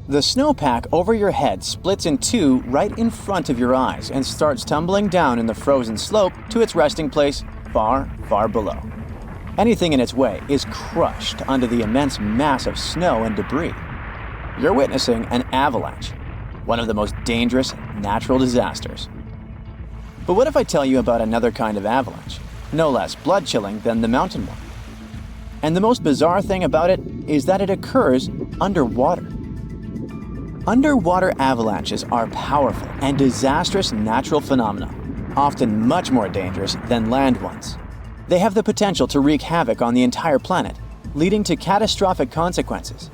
The snowpack over your head splits in two right in front of your eyes and starts tumbling down in the frozen slope to its resting place far, far below. Anything in its way is crushed under the immense mass of snow and debris. You're witnessing an avalanche, one of the most dangerous natural disasters. But what if I tell you about another kind of avalanche, no less blood-chilling than the mountain one? And the most bizarre thing about it is that it occurs underwater. Underwater avalanches are powerful and disastrous natural phenomena, often much more dangerous than land ones. They have the potential to wreak havoc on the entire planet, leading to catastrophic consequences.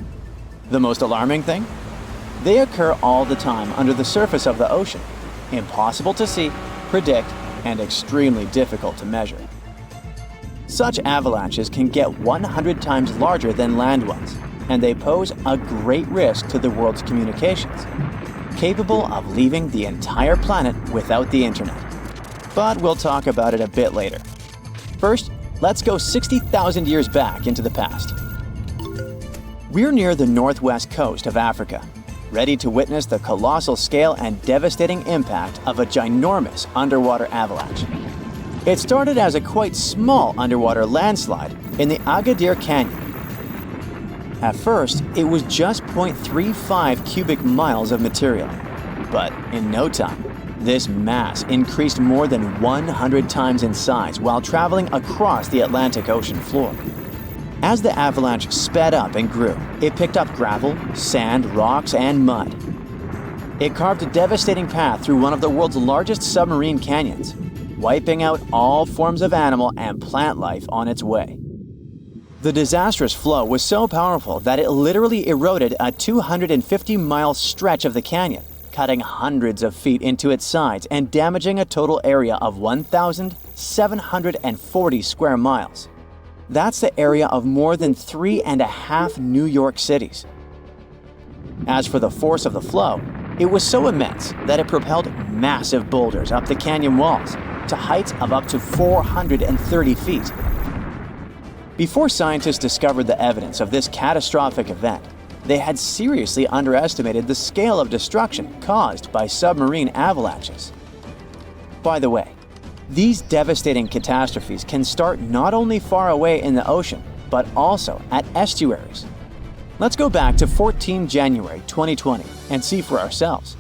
The most alarming thing? They occur all the time under the surface of the ocean, impossible to see, predict, and extremely difficult to measure. Such avalanches can get 100 times larger than land ones, and they pose a great risk to the world's communications, capable of leaving the entire planet without the internet. But we'll talk about it a bit later. First, let's go 60,000 years back into the past. We're near the northwest coast of Africa, ready to witness the colossal scale and devastating impact of a ginormous underwater avalanche. It started as a quite small underwater landslide in the Agadir Canyon. At first, it was just 0.35 cubic miles of material, but in no time, this mass increased more than 100 times in size while traveling across the Atlantic Ocean floor. As the avalanche sped up and grew, it picked up gravel, sand, rocks, and mud. It carved a devastating path through one of the world's largest submarine canyons, wiping out all forms of animal and plant life on its way. The disastrous flow was so powerful that it literally eroded a 250-mile stretch of the canyon, cutting hundreds of feet into its sides and damaging a total area of 1,740 square miles. That's the area of more than 3.5 New York cities. As for the force of the flow, it was so immense that it propelled massive boulders up the canyon walls to heights of up to 430 feet. Before scientists discovered the evidence of this catastrophic event, they had seriously underestimated the scale of destruction caused by submarine avalanches. By the way, these devastating catastrophes can start not only far away in the ocean, but also at estuaries. Let's go back to 14 January 2020 and see for ourselves.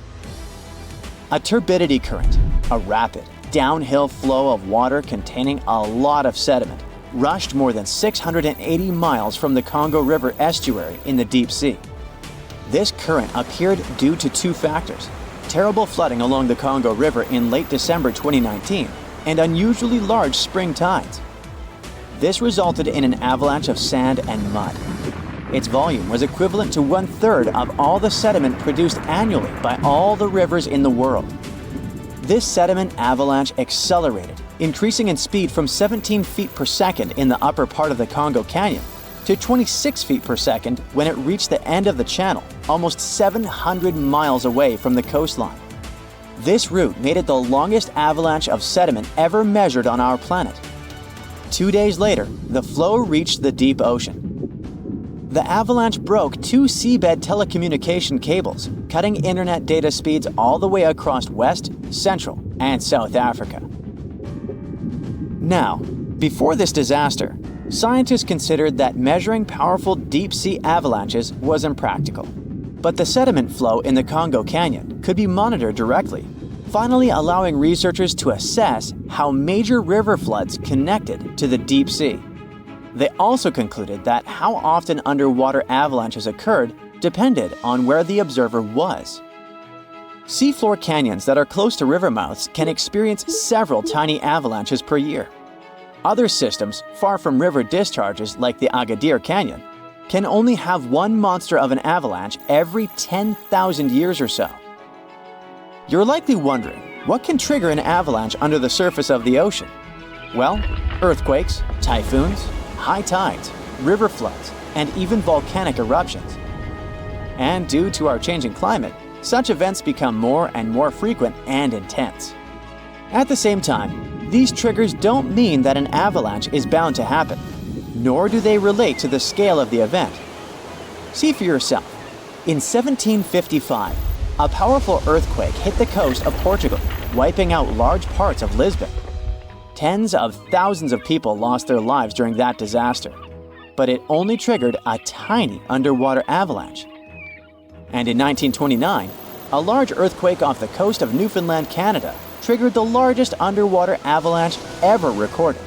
A turbidity current, a rapid, downhill flow of water containing a lot of sediment, rushed more than 680 miles from the Congo River estuary in the deep sea. This current appeared due to two factors: terrible flooding along the Congo River in late December 2019 and unusually large spring tides. This resulted in an avalanche of sand and mud. Its volume was equivalent to 1/3 of all the sediment produced annually by all the rivers in the world. This sediment avalanche accelerated, increasing in speed from 17 feet per second in the upper part of the Congo Canyon to 26 feet per second when it reached the end of the channel, almost 700 miles away from the coastline. This route made it the longest avalanche of sediment ever measured on our planet. 2 days later, the flow reached the deep ocean. The avalanche broke two seabed telecommunication cables, cutting internet data speeds all the way across West, Central, and South Africa. Now, before this disaster, scientists considered that measuring powerful deep-sea avalanches was impractical. But the sediment flow in the Congo Canyon could be monitored directly, finally allowing researchers to assess how major river floods connected to the deep sea. They also concluded that how often underwater avalanches occurred depended on where the observer was. Seafloor canyons that are close to river mouths can experience several tiny avalanches per year. Other systems, far from river discharges like the Agadir Canyon, can only have one monster of an avalanche every 10,000 years or so. You're likely wondering, what can trigger an avalanche under the surface of the ocean? Well, earthquakes, typhoons, high tides, river floods, and even volcanic eruptions. And due to our changing climate, such events become more and more frequent and intense. At the same time, these triggers don't mean that an avalanche is bound to happen, nor do they relate to the scale of the event. See for yourself. In 1755, a powerful earthquake hit the coast of Portugal, wiping out large parts of Lisbon. Tens of thousands of people lost their lives during that disaster, but it only triggered a tiny underwater avalanche. And in 1929, a large earthquake off the coast of Newfoundland, Canada, triggered the largest underwater avalanche ever recorded.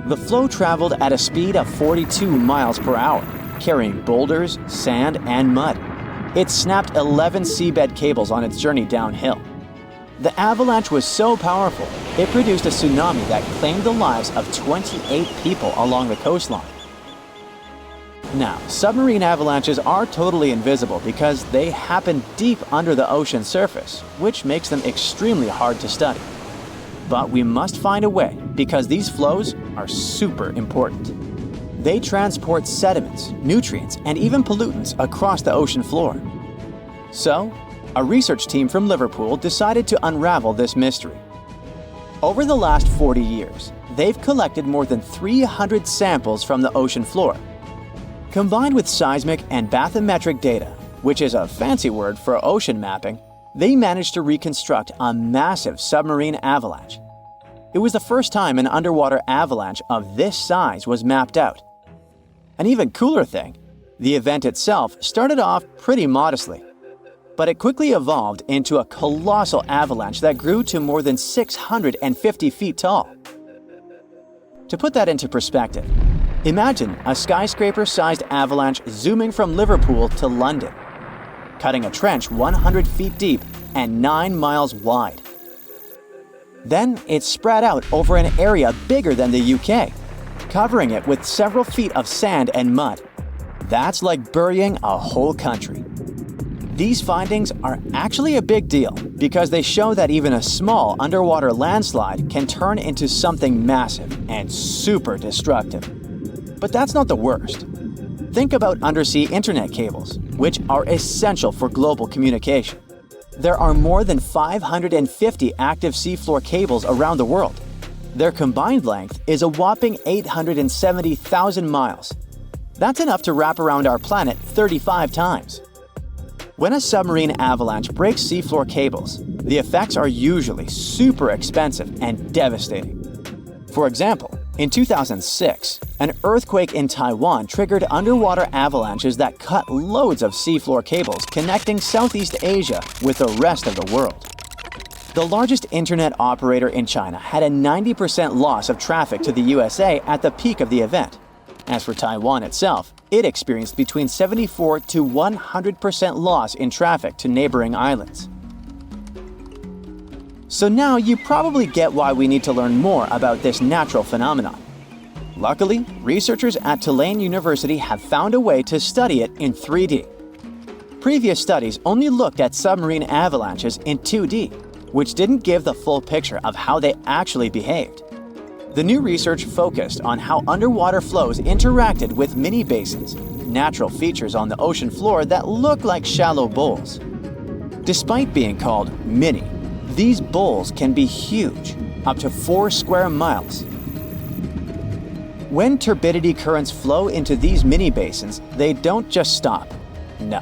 The flow traveled at a speed of 42 miles per hour, carrying boulders, sand, and mud. It snapped 11 seabed cables on its journey downhill. The avalanche was so powerful, it produced a tsunami that claimed the lives of 28 people along the coastline. Now, submarine avalanches are totally invisible because they happen deep under the ocean surface, which makes them extremely hard to study. But we must find a way because these flows are super important. They transport sediments, nutrients, and even pollutants across the ocean floor. So, a research team from Liverpool decided to unravel this mystery. Over the last 40 years, they've collected more than 300 samples from the ocean floor. Combined with seismic and bathymetric data, which is a fancy word for ocean mapping, they managed to reconstruct a massive submarine avalanche. It was the first time an underwater avalanche of this size was mapped out. An even cooler thing, the event itself started off pretty modestly, but it quickly evolved into a colossal avalanche that grew to more than 650 feet tall. To put that into perspective, imagine a skyscraper-sized avalanche zooming from Liverpool to London, cutting a trench 100 feet deep and 9 miles wide. Then it spread out over an area bigger than the UK, covering it with several feet of sand and mud. That's like burying a whole country. These findings are actually a big deal because they show that even a small underwater landslide can turn into something massive and super destructive. But that's not the worst. Think about undersea internet cables, which are essential for global communication. There are more than 550 active seafloor cables around the world. Their combined length is a whopping 870,000 miles. That's enough to wrap around our planet 35 times. When a submarine avalanche breaks seafloor cables, the effects are usually super expensive and devastating. For example, in 2006, an earthquake in Taiwan triggered underwater avalanches that cut loads of seafloor cables connecting Southeast Asia with the rest of the world. The largest internet operator in China had a 90% loss of traffic to the USA at the peak of the event. As for Taiwan itself, it experienced between 74 to 100% loss in traffic to neighboring islands. So now you probably get why we need to learn more about this natural phenomenon. Luckily, researchers at Tulane University have found a way to study it in 3D. Previous studies only looked at submarine avalanches in 2D, which didn't give the full picture of how they actually behaved. The new research focused on how underwater flows interacted with mini basins, natural features on the ocean floor that look like shallow bowls. Despite being called mini, these bowls can be huge, up to 4 square miles. When turbidity currents flow into these mini basins, they don't just stop. No,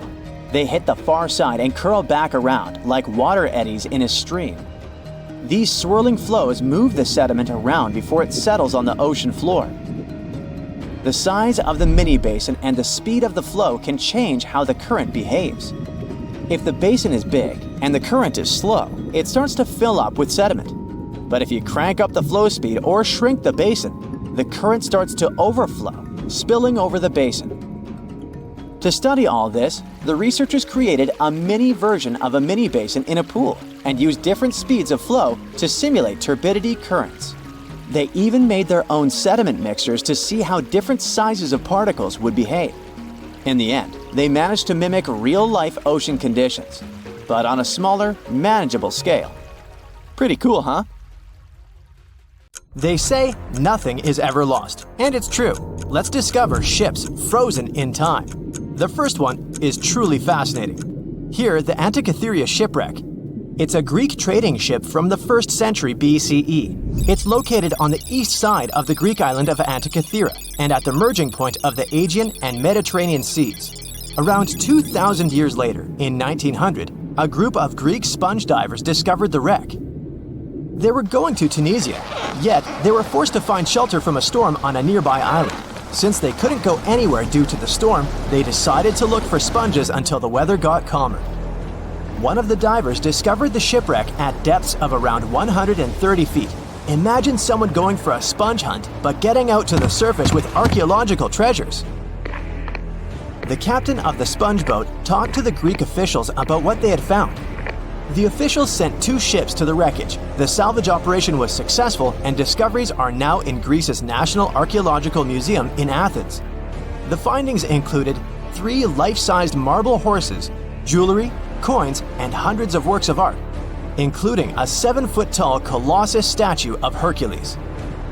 they hit the far side and curl back around like water eddies in a stream. These swirling flows move the sediment around before it settles on the ocean floor. The size of the mini basin and the speed of the flow can change how the current behaves. If the basin is big and the current is slow, it starts to fill up with sediment. But if you crank up the flow speed or shrink the basin, the current starts to overflow, spilling over the basin. To study all this, the researchers created a mini version of a mini basin in a pool and used different speeds of flow to simulate turbidity currents. They even made their own sediment mixtures to see how different sizes of particles would behave. In the end, they managed to mimic real-life ocean conditions, but on a smaller, manageable scale. Pretty cool, huh? They say nothing is ever lost, and it's true. Let's discover ships frozen in time. The first one is truly fascinating. Here, the Antikythera shipwreck. It's a Greek trading ship from the 1st century BCE. It's located on the east side of the Greek island of Antikythera and at the merging point of the Aegean and Mediterranean seas. Around 2,000 years later, in 1900, a group of Greek sponge divers discovered the wreck. They were going to Tunisia, yet they were forced to find shelter from a storm on a nearby island. Since they couldn't go anywhere due to the storm, they decided to look for sponges until the weather got calmer. One of the divers discovered the shipwreck at depths of around 130 feet. Imagine someone going for a sponge hunt, but getting out to the surface with archaeological treasures. The captain of the sponge boat talked to the Greek officials about what they had found. The officials sent 2 ships to the wreckage. The salvage operation was successful, and discoveries are now in Greece's National Archaeological Museum in Athens. The findings included 3 life-sized marble horses, jewelry, coins, and hundreds of works of art, including a 7-foot-tall colossus statue of Hercules.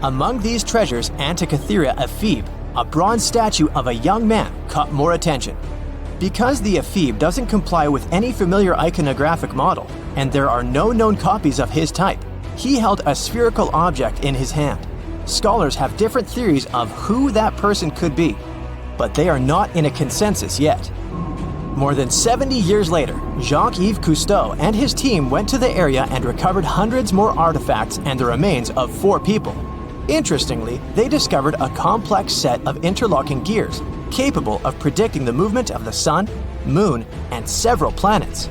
Among these treasures, Antikythera ephebe, a bronze statue of a young man, caught more attention. Because the ephebe doesn't comply with any familiar iconographic model, and there are no known copies of his type, he held a spherical object in his hand. Scholars have different theories of who that person could be, but they are not in a consensus yet. More than 70 years later, Jacques-Yves Cousteau and his team went to the area and recovered hundreds more artifacts and the remains of 4 people. Interestingly, they discovered a complex set of interlocking gears, capable of predicting the movement of the sun, moon, and several planets.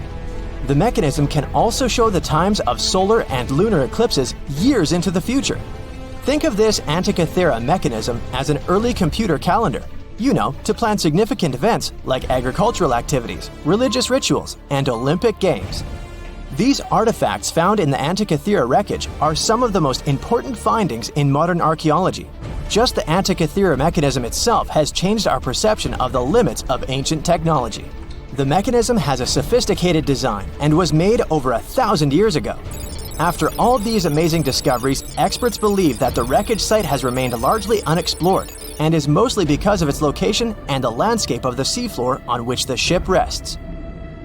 The mechanism can also show the times of solar and lunar eclipses years into the future. Think of this Antikythera mechanism as an early computer calendar, to plan significant events like agricultural activities, religious rituals, and Olympic Games. These artifacts found in the Antikythera wreckage are some of the most important findings in modern archaeology. Just the Antikythera mechanism itself has changed our perception of the limits of ancient technology. The mechanism has a sophisticated design and was made over 1,000 years ago. After all these amazing discoveries, experts believe that the wreckage site has remained largely unexplored, and is mostly because of its location and the landscape of the seafloor on which the ship rests.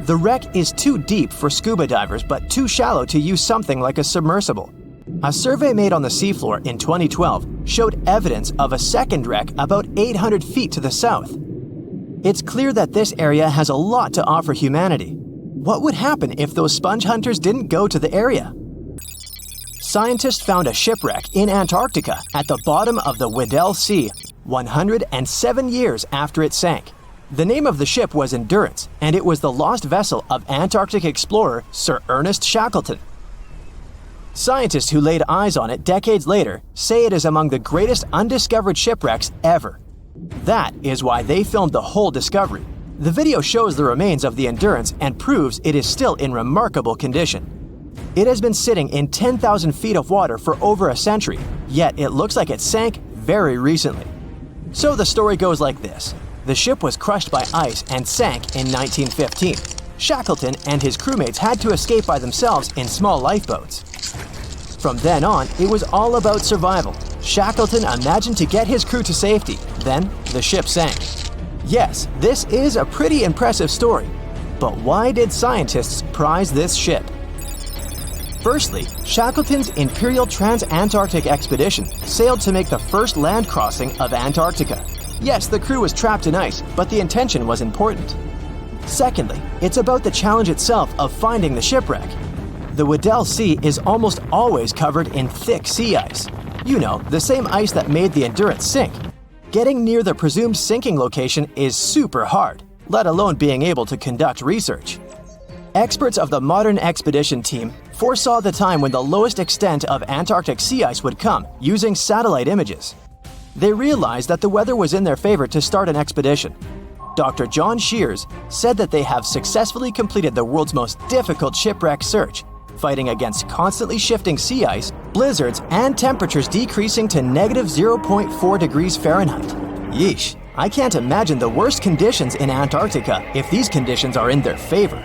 The wreck is too deep for scuba divers but too shallow to use something like a submersible. A survey made on the seafloor in 2012 showed evidence of a second wreck about 800 feet to the south. It's clear that this area has a lot to offer humanity. What would happen if those sponge hunters didn't go to the area? Scientists found a shipwreck in Antarctica at the bottom of the Weddell Sea, 107 years after it sank. The name of the ship was Endurance, and it was the lost vessel of Antarctic explorer Sir Ernest Shackleton. Scientists who laid eyes on it decades later say it is among the greatest undiscovered shipwrecks ever. That is why they filmed the whole discovery. The video shows the remains of the Endurance and proves it is still in remarkable condition. It has been sitting in 10,000 feet of water for over a century, yet it looks like it sank very recently. So the story goes like this. The ship was crushed by ice and sank in 1915. Shackleton and his crewmates had to escape by themselves in small lifeboats. From then on, it was all about survival. Shackleton imagined to get his crew to safety. Then, the ship sank. Yes, this is a pretty impressive story. But why did scientists prize this ship? Firstly, Shackleton's Imperial Trans-Antarctic Expedition sailed to make the first land crossing of Antarctica. Yes, the crew was trapped in ice, but the intention was important. Secondly, it's about the challenge itself of finding the shipwreck. The Weddell Sea is almost always covered in thick sea ice. The same ice that made the Endurance sink. Getting near the presumed sinking location is super hard, let alone being able to conduct research. Experts of the modern expedition team foresaw the time when the lowest extent of Antarctic sea ice would come using satellite images. They realized that the weather was in their favor to start an expedition. Dr. John Shears said that they have successfully completed the world's most difficult shipwreck search, fighting against constantly shifting sea ice, blizzards, and temperatures decreasing to -0.4 degrees Fahrenheit. Yeesh, I can't imagine the worst conditions in Antarctica if these conditions are in their favor.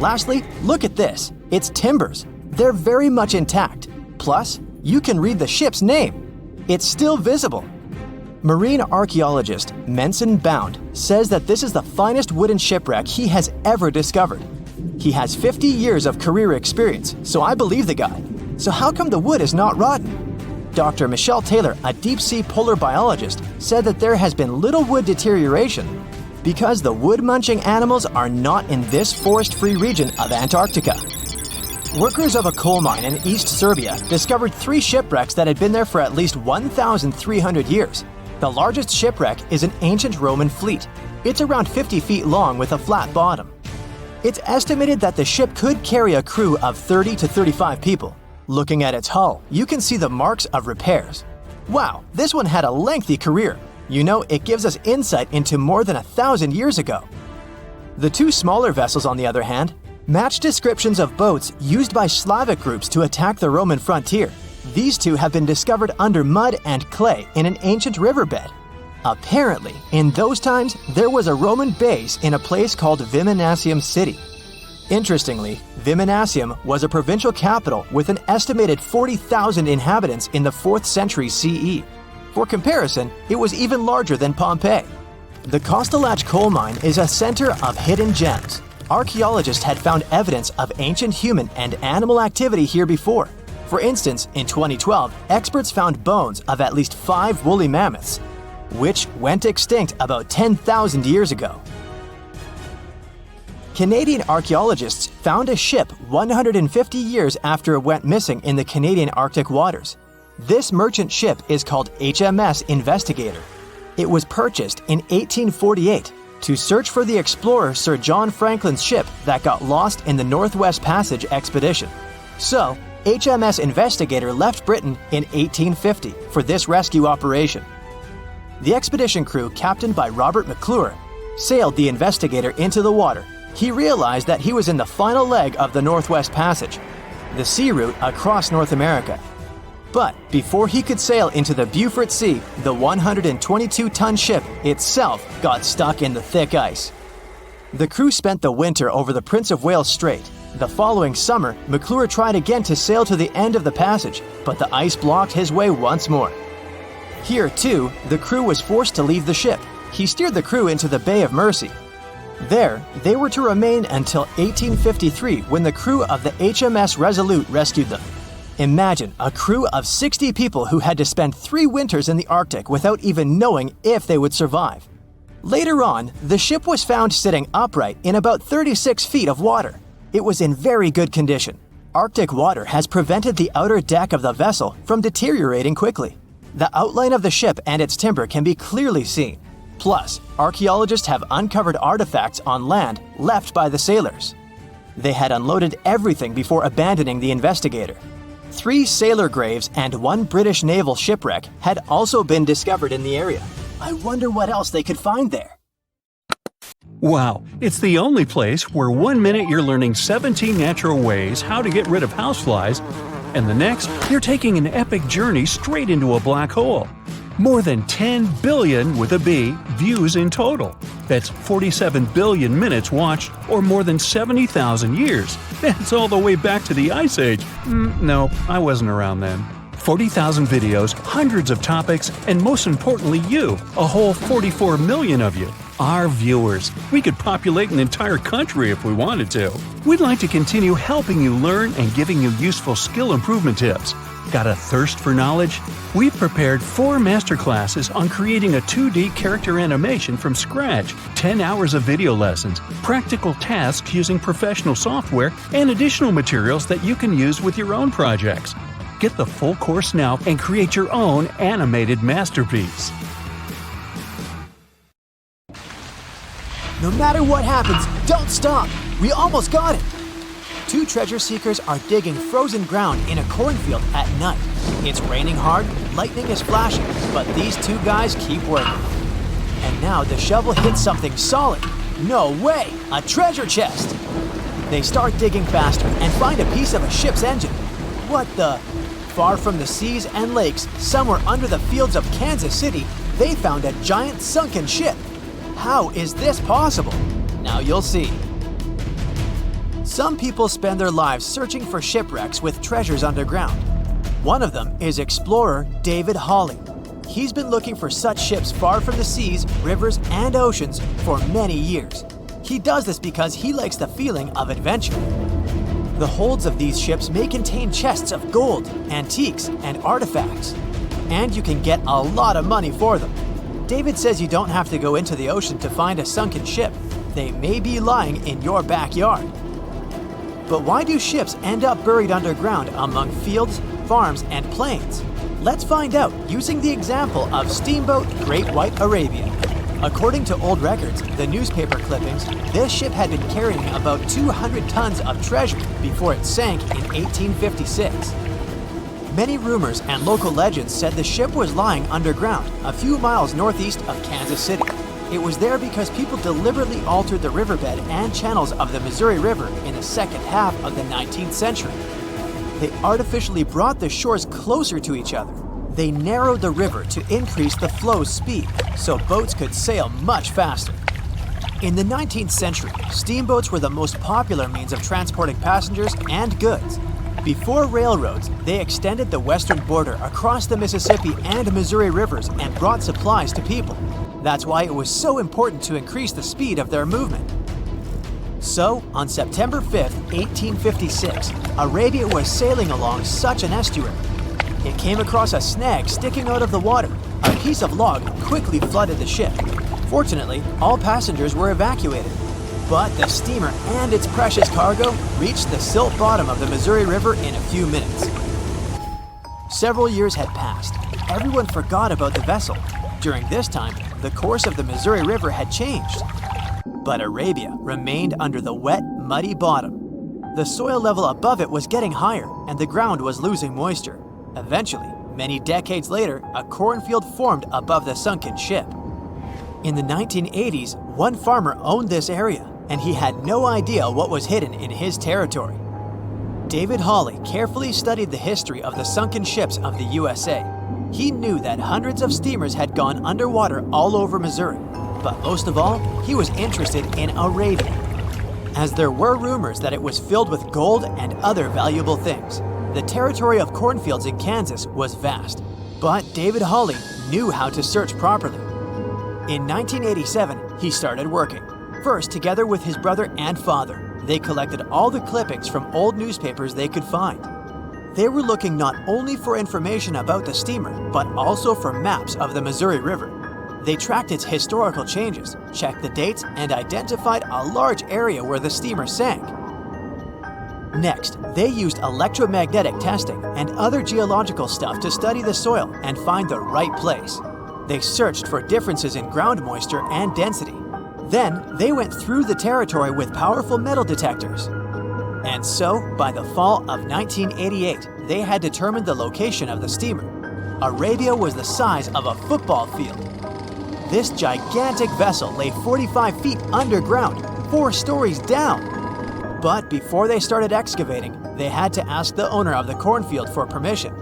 Lastly, look at this. It's timbers. They're very much intact. Plus, you can read the ship's name. It's still visible. Marine archaeologist Menson Bound says that this is the finest wooden shipwreck he has ever discovered. He has 50 years of career experience, so I believe the guy. So how come the wood is not rotten? Dr. Michelle Taylor, a deep-sea polar biologist, said that there has been little wood deterioration. Because the wood-munching animals are not in this forest-free region of Antarctica. Workers of a coal mine in East Serbia discovered 3 shipwrecks that had been there for at least 1,300 years. The largest shipwreck is an ancient Roman fleet. It's around 50 feet long with a flat bottom. It's estimated that the ship could carry a crew of 30 to 35 people. Looking at its hull, you can see the marks of repairs. Wow, this one had a lengthy career. You know, it gives us insight into more than 1,000 years ago. The 2 smaller vessels, on the other hand, match descriptions of boats used by Slavic groups to attack the Roman frontier. These 2 have been discovered under mud and clay in an ancient riverbed. Apparently, in those times, there was a Roman base in a place called Viminacium City. Interestingly, Viminacium was a provincial capital with an estimated 40,000 inhabitants in the 4th century CE. For comparison, it was even larger than Pompeii. The Kostelach coal mine is a center of hidden gems. Archaeologists had found evidence of ancient human and animal activity here before. For instance, in 2012, experts found bones of at least 5 woolly mammoths, which went extinct about 10,000 years ago. Canadian archaeologists found a ship 150 years after it went missing in the Canadian Arctic waters. This merchant ship is called HMS Investigator. It was purchased in 1848 to search for the explorer Sir John Franklin's ship that got lost in the Northwest Passage expedition. So, HMS Investigator left Britain in 1850 for this rescue operation. The expedition crew, captained by Robert McClure, sailed the Investigator into the water. He realized that he was in the final leg of the Northwest Passage, the sea route across North America. But before he could sail into the Beaufort Sea, the 122-ton ship itself got stuck in the thick ice. The crew spent the winter over the Prince of Wales Strait. The following summer, McClure tried again to sail to the end of the passage, but the ice blocked his way once more. Here, too, the crew was forced to leave the ship. He steered the crew into the Bay of Mercy. There, they were to remain until 1853 when the crew of the HMS Resolute rescued them. Imagine a crew of 60 people who had to spend 3 winters in the Arctic without even knowing if they would survive. Later on, the ship was found sitting upright in about 36 feet of water. It was in very good condition. Arctic water has prevented the outer deck of the vessel from deteriorating quickly. The outline of the ship and its timber can be clearly seen. Plus, archaeologists have uncovered artifacts on land left by the sailors. They had unloaded everything before abandoning the Investigator. 3 sailor graves and 1 British naval shipwreck had also been discovered in the area. I wonder what else they could find there. Wow, it's the only place where 1 minute you're learning 17 natural ways how to get rid of houseflies, and the next, you're taking an epic journey straight into a black hole. More than 10 billion, with a B, views in total. That's 47 billion minutes watched, or more than 70,000 years. That's all the way back to the Ice Age. No, I wasn't around then. 40,000 videos, hundreds of topics, and most importantly you, a whole 44 million of you. Our viewers. We could populate an entire country if we wanted to. We'd like to continue helping you learn and giving you useful skill improvement tips. Got a thirst for knowledge? We've prepared 4 masterclasses on creating a 2D character animation from scratch, 10 hours of video lessons, practical tasks using professional software, and additional materials that you can use with your own projects. Get the full course now and create your own animated masterpiece. No matter what happens, don't stop! We almost got it! 2 treasure seekers are digging frozen ground in a cornfield at night. It's raining hard, lightning is flashing, but these 2 guys keep working. And now the shovel hits something solid. No way! A treasure chest! They start digging faster and find a piece of a ship's engine. What the? Far from the seas and lakes, somewhere under the fields of Kansas City, they found a giant sunken ship. How is this possible? Now you'll see. Some people spend their lives searching for shipwrecks with treasures underground. One of them is explorer David Hawley. He's been looking for such ships far from the seas, rivers, and oceans for many years. He does this because he likes the feeling of adventure. The holds of these ships may contain chests of gold, antiques, and artifacts, and you can get a lot of money for them. David says you don't have to go into the ocean to find a sunken ship. They may be lying in your backyard. But why do ships end up buried underground among fields, farms, and plains? Let's find out using the example of Steamboat Great White Arabia. According to old records, the newspaper clippings, this ship had been carrying about 200 tons of treasure before it sank in 1856. Many rumors and local legends said the ship was lying underground a few miles northeast of Kansas City. It was there because people deliberately altered the riverbed and channels of the Missouri River in the second half of the 19th century. They artificially brought the shores closer to each other. They narrowed the river to increase the flow's speed, so boats could sail much faster. In the 19th century, steamboats were the most popular means of transporting passengers and goods. Before railroads, they extended the western border across the Mississippi and Missouri rivers and brought supplies to people. That's why it was so important to increase the speed of their movement. So, on September 5, 1856, Arabia was sailing along such an estuary. It came across a snag sticking out of the water. A piece of log quickly flooded the ship. Fortunately, all passengers were evacuated. But the steamer and its precious cargo reached the silt bottom of the Missouri River in a few minutes. Several years had passed. Everyone forgot about the vessel. During this time, the course of the Missouri River had changed. But Arabia remained under the wet, muddy bottom. The soil level above it was getting higher, and the ground was losing moisture. Eventually, many decades later, a cornfield formed above the sunken ship. In the 1980s, one farmer owned this area, and he had no idea what was hidden in his territory. David Hawley carefully studied the history of the sunken ships of the USA. He knew that hundreds of steamers had gone underwater all over Missouri, but most of all, he was interested in Arabia, as there were rumors that it was filled with gold and other valuable things. The territory of cornfields in Kansas was vast, but David Hawley knew how to search properly. In 1987, he started working, first together with his brother and father. They collected all the clippings from old newspapers they could find. They were looking not only for information about the steamer, but also for maps of the Missouri River. They tracked its historical changes, checked the dates, and identified a large area where the steamer sank. Next, they used electromagnetic testing and other geological stuff to study the soil and find the right place. They searched for differences in ground moisture and density. Then, they went through the territory with powerful metal detectors. And so, by the fall of 1988, they had determined the location of the steamer. Arabia was the size of a football field. This gigantic vessel lay 45 feet underground, 4 stories down. But before they started excavating, they had to ask the owner of the cornfield for permission.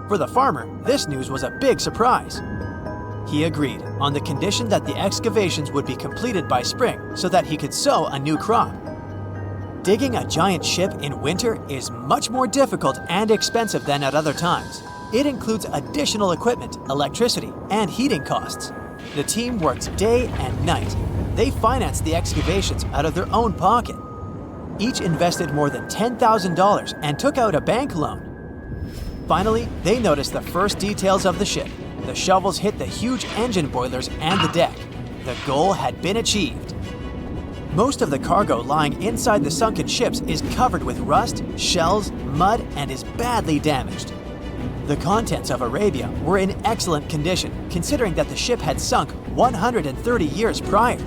For the farmer, this news was a big surprise. He agreed on the condition that the excavations would be completed by spring so that he could sow a new crop. Digging a giant ship in winter is much more difficult and expensive than at other times. It includes additional equipment, electricity, and heating costs. The team worked day and night. They financed the excavations out of their own pocket. Each invested more than $10,000 and took out a bank loan. Finally, they noticed the first details of the ship. The shovels hit the huge engine boilers and the deck. The goal had been achieved. Most of the cargo lying inside the sunken ships is covered with rust, shells, mud, and is badly damaged. The contents of Arabia were in excellent condition, considering that the ship had sunk 130 years prior.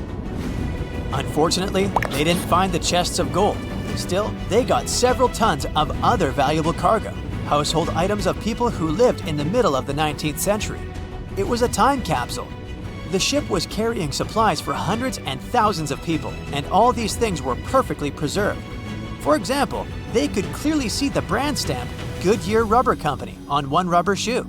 Unfortunately, they didn't find the chests of gold. Still, they got several tons of other valuable cargo, household items of people who lived in the middle of the 19th century. It was a time capsule. The ship was carrying supplies for hundreds and thousands of people, and all these things were perfectly preserved. For example, they could clearly see the brand stamp Goodyear Rubber Company on one rubber shoe.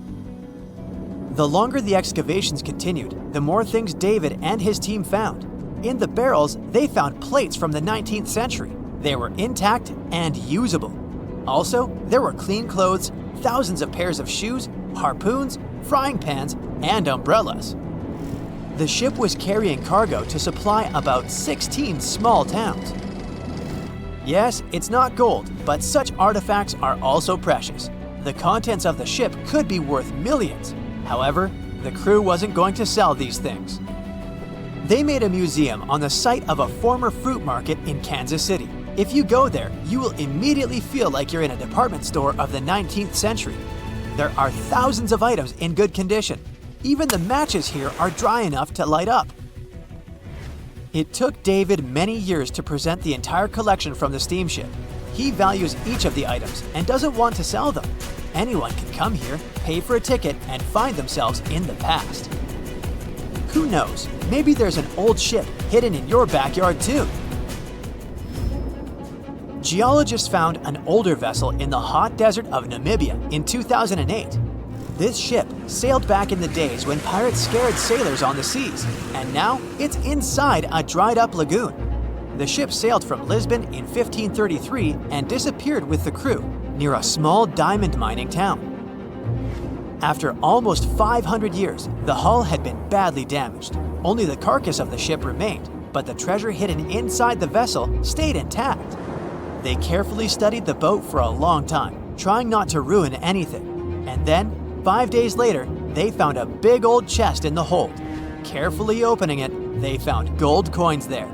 The longer the excavations continued, the more things David and his team found. In the barrels, they found plates from the 19th century. They were intact and usable. Also, there were clean clothes, thousands of pairs of shoes, harpoons, frying pans, and umbrellas. The ship was carrying cargo to supply about 16 small towns. Yes, it's not gold, but such artifacts are also precious. The contents of the ship could be worth millions. However, the crew wasn't going to sell these things. They made a museum on the site of a former fruit market in Kansas City. If you go there, you will immediately feel like you're in a department store of the 19th century. There are thousands of items in good condition. Even the matches here are dry enough to light up. It took David many years to present the entire collection from the steamship. He values each of the items and doesn't want to sell them. Anyone can come here, pay for a ticket, and find themselves in the past. Who knows, maybe there's an old ship hidden in your backyard too. Geologists found an older vessel in the hot desert of Namibia in 2008. This ship sailed back in the days when pirates scared sailors on the seas, and now it's inside a dried-up lagoon. The ship sailed from Lisbon in 1533 and disappeared with the crew near a small diamond mining town. After almost 500 years, the hull had been badly damaged. Only the carcass of the ship remained, but the treasure hidden inside the vessel stayed intact. They carefully studied the boat for a long time, trying not to ruin anything. And then, 5 days later, they found a big old chest in the hold. Carefully opening it, they found gold coins there.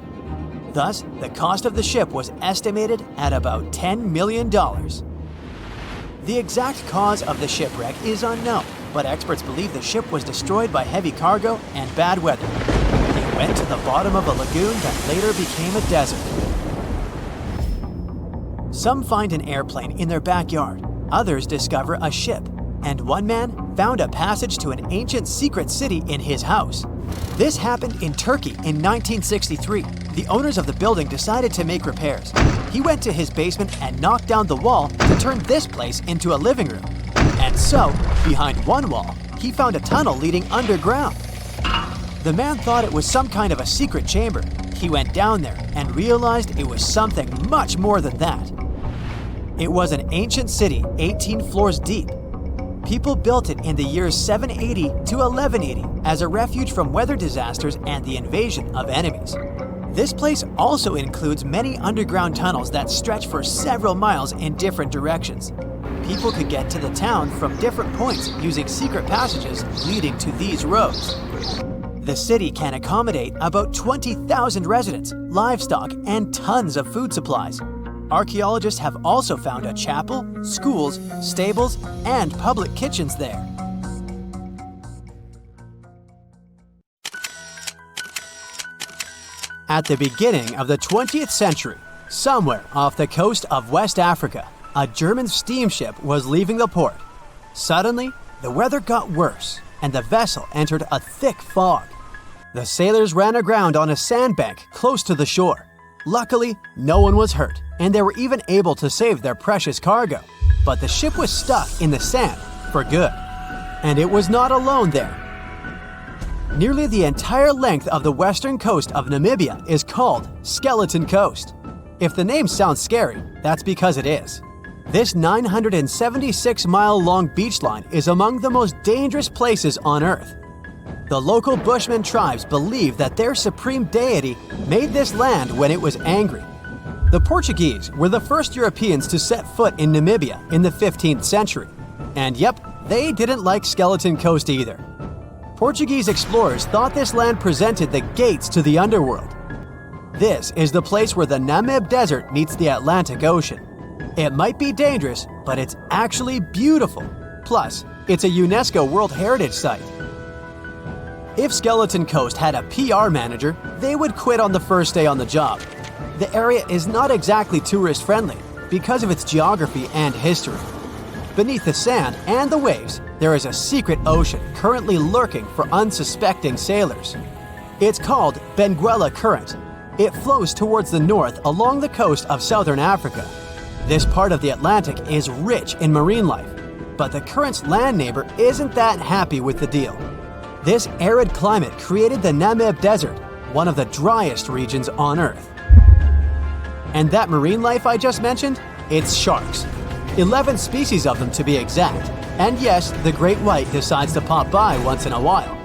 Thus, the cost of the ship was estimated at about $10 million. The exact cause of the shipwreck is unknown, but experts believe the ship was destroyed by heavy cargo and bad weather. It went to the bottom of a lagoon that later became a desert. Some find an airplane in their backyard, others discover a ship, and one man found a passage to an ancient secret city in his house. This happened in Turkey in 1963. The owners of the building decided to make repairs. He went to his basement and knocked down the wall to turn this place into a living room. And so, behind one wall, he found a tunnel leading underground. The man thought it was some kind of a secret chamber. He went down there and realized it was something much more than that. It was an ancient city 18 floors deep. People built it in the years 780 to 1180 as a refuge from weather disasters and the invasion of enemies. This place also includes many underground tunnels that stretch for several miles in different directions. People could get to the town from different points using secret passages leading to these roads. The city can accommodate about 20,000 residents, livestock, and tons of food supplies. Archaeologists have also found a chapel, schools, stables, and public kitchens there. At the beginning of the 20th century, somewhere off the coast of West Africa, a German steamship was leaving the port. Suddenly, the weather got worse, and the vessel entered a thick fog. The sailors ran aground on a sandbank close to the shore. Luckily, no one was hurt, and they were even able to save their precious cargo. But the ship was stuck in the sand for good. And it was not alone there. Nearly the entire length of the western coast of Namibia is called Skeleton Coast. If the name sounds scary, that's because it is. This 976-mile-long beach line is among the most dangerous places on Earth. The local Bushman tribes believe that their supreme deity made this land when it was angry. The Portuguese were the first Europeans to set foot in Namibia in the 15th century. And yep, they didn't like Skeleton Coast either. Portuguese explorers thought this land presented the gates to the underworld. This is the place where the Namib Desert meets the Atlantic Ocean. It might be dangerous, but it's actually beautiful. Plus, it's a UNESCO World Heritage Site. If Skeleton Coast had a PR manager, they would quit on the first day on the job. The area is not exactly tourist-friendly because of its geography and history. Beneath the sand and the waves, there is a secret ocean currently lurking for unsuspecting sailors. It's called Benguela Current. It flows towards the north along the coast of southern Africa. This part of the Atlantic is rich in marine life, but the current's land neighbor isn't that happy with the deal. This arid climate created the Namib Desert, one of the driest regions on Earth. And that marine life I just mentioned? It's sharks. 11 species of them to be exact. And yes, the great white decides to pop by once in a while.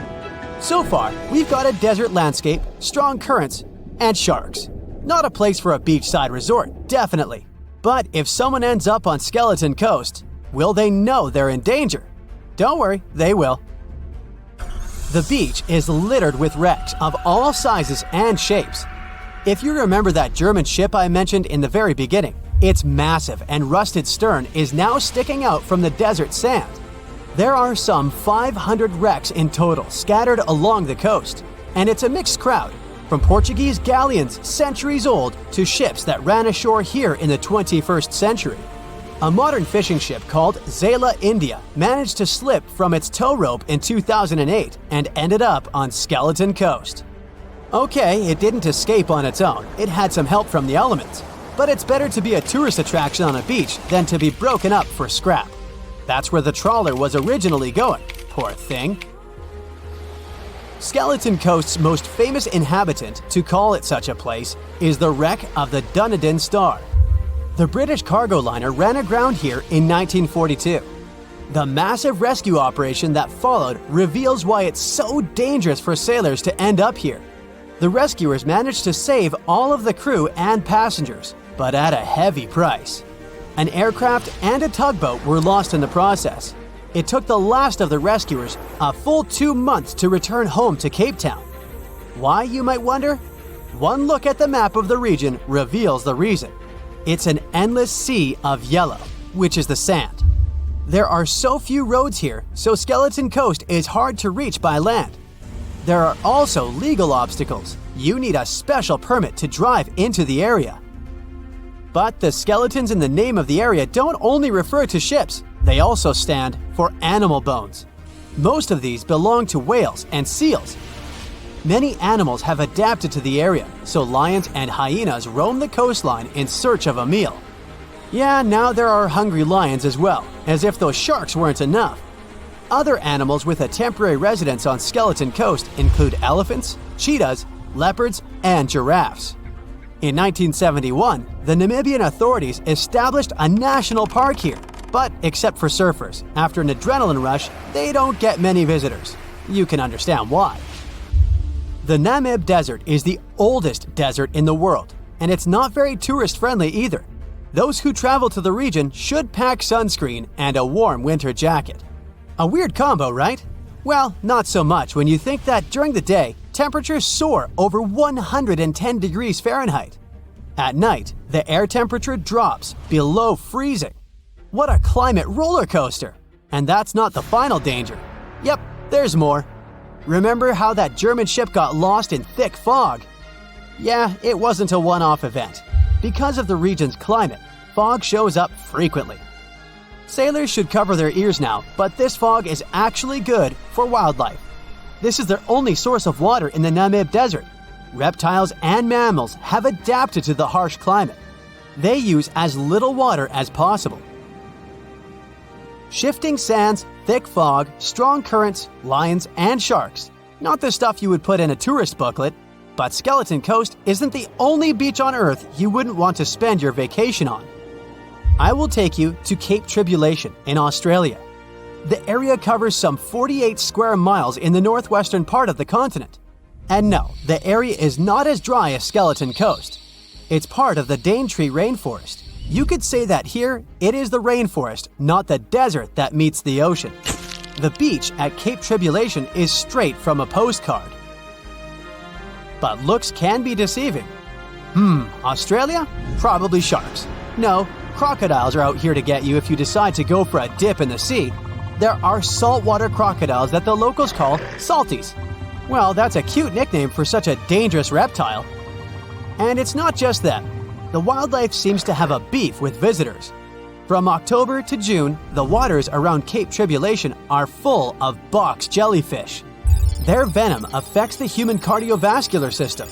So far, we've got a desert landscape, strong currents, and sharks. Not a place for a beachside resort, definitely. But if someone ends up on Skeleton Coast, will they know they're in danger? Don't worry, they will. The beach is littered with wrecks of all sizes and shapes. If you remember that German ship I mentioned in the very beginning, its massive and rusted stern is now sticking out from the desert sand. There are some 500 wrecks in total scattered along the coast, and it's a mixed crowd, from Portuguese galleons centuries old to ships that ran ashore here in the 21st century. A modern fishing ship called Zela India managed to slip from its tow rope in 2008 and ended up on Skeleton Coast. Okay, it didn't escape on its own, it had some help from the elements, but it's better to be a tourist attraction on a beach than to be broken up for scrap. That's where the trawler was originally going, poor thing. Skeleton Coast's most famous inhabitant, to call it such a place, is the wreck of the Dunedin Star. The British cargo liner ran aground here in 1942. The massive rescue operation that followed reveals why it's so dangerous for sailors to end up here. The rescuers managed to save all of the crew and passengers, but at a heavy price. An aircraft and a tugboat were lost in the process. It took the last of the rescuers a full 2 months to return home to Cape Town. Why, you might wonder? One look at the map of the region reveals the reason. It's an endless sea of yellow, which is the sand. There are so few roads here, so Skeleton Coast is hard to reach by land. There are also legal obstacles. You need a special permit to drive into the area. But the skeletons in the name of the area don't only refer to ships, they also stand for animal bones. Most of these belong to whales and seals. Many animals have adapted to the area, so lions and hyenas roam the coastline in search of a meal. Yeah, now there are hungry lions as well, as if those sharks weren't enough. Other animals with a temporary residence on Skeleton Coast include elephants, cheetahs, leopards, and giraffes. In 1971, the Namibian authorities established a national park here, but except for surfers, after an adrenaline rush, they don't get many visitors. You can understand why. The Namib Desert is the oldest desert in the world, and it's not very tourist-friendly either. Those who travel to the region should pack sunscreen and a warm winter jacket. A weird combo, right? Well, not so much when you think that during the day, temperatures soar over 110 degrees Fahrenheit. At night, the air temperature drops below freezing. What a climate roller coaster! And that's not the final danger. Yep, there's more. Remember how that German ship got lost in thick fog? Yeah, it wasn't a one-off event. Because of the region's climate, fog shows up frequently. Sailors should cover their ears now, but this fog is actually good for wildlife. This is their only source of water in the Namib Desert. Reptiles and mammals have adapted to the harsh climate. They use as little water as possible. Shifting sands, thick fog, strong currents, lions, and sharks. Not the stuff you would put in a tourist booklet, but Skeleton Coast isn't the only beach on Earth you wouldn't want to spend your vacation on. I will take you to Cape Tribulation in Australia. The area covers some 48 square miles in the northwestern part of the continent. And no, the area is not as dry as Skeleton Coast. It's part of the Daintree rainforest. You could say that here, it is the rainforest, not the desert that meets the ocean. The beach at Cape Tribulation is straight from a postcard. But looks can be deceiving. Australia? Probably sharks. No, crocodiles are out here to get you if you decide to go for a dip in the sea. There are saltwater crocodiles that the locals call salties. Well, that's a cute nickname for such a dangerous reptile. And it's not just them. The wildlife seems to have a beef with visitors. From October to June, the waters around Cape Tribulation are full of box jellyfish. Their venom affects the human cardiovascular system.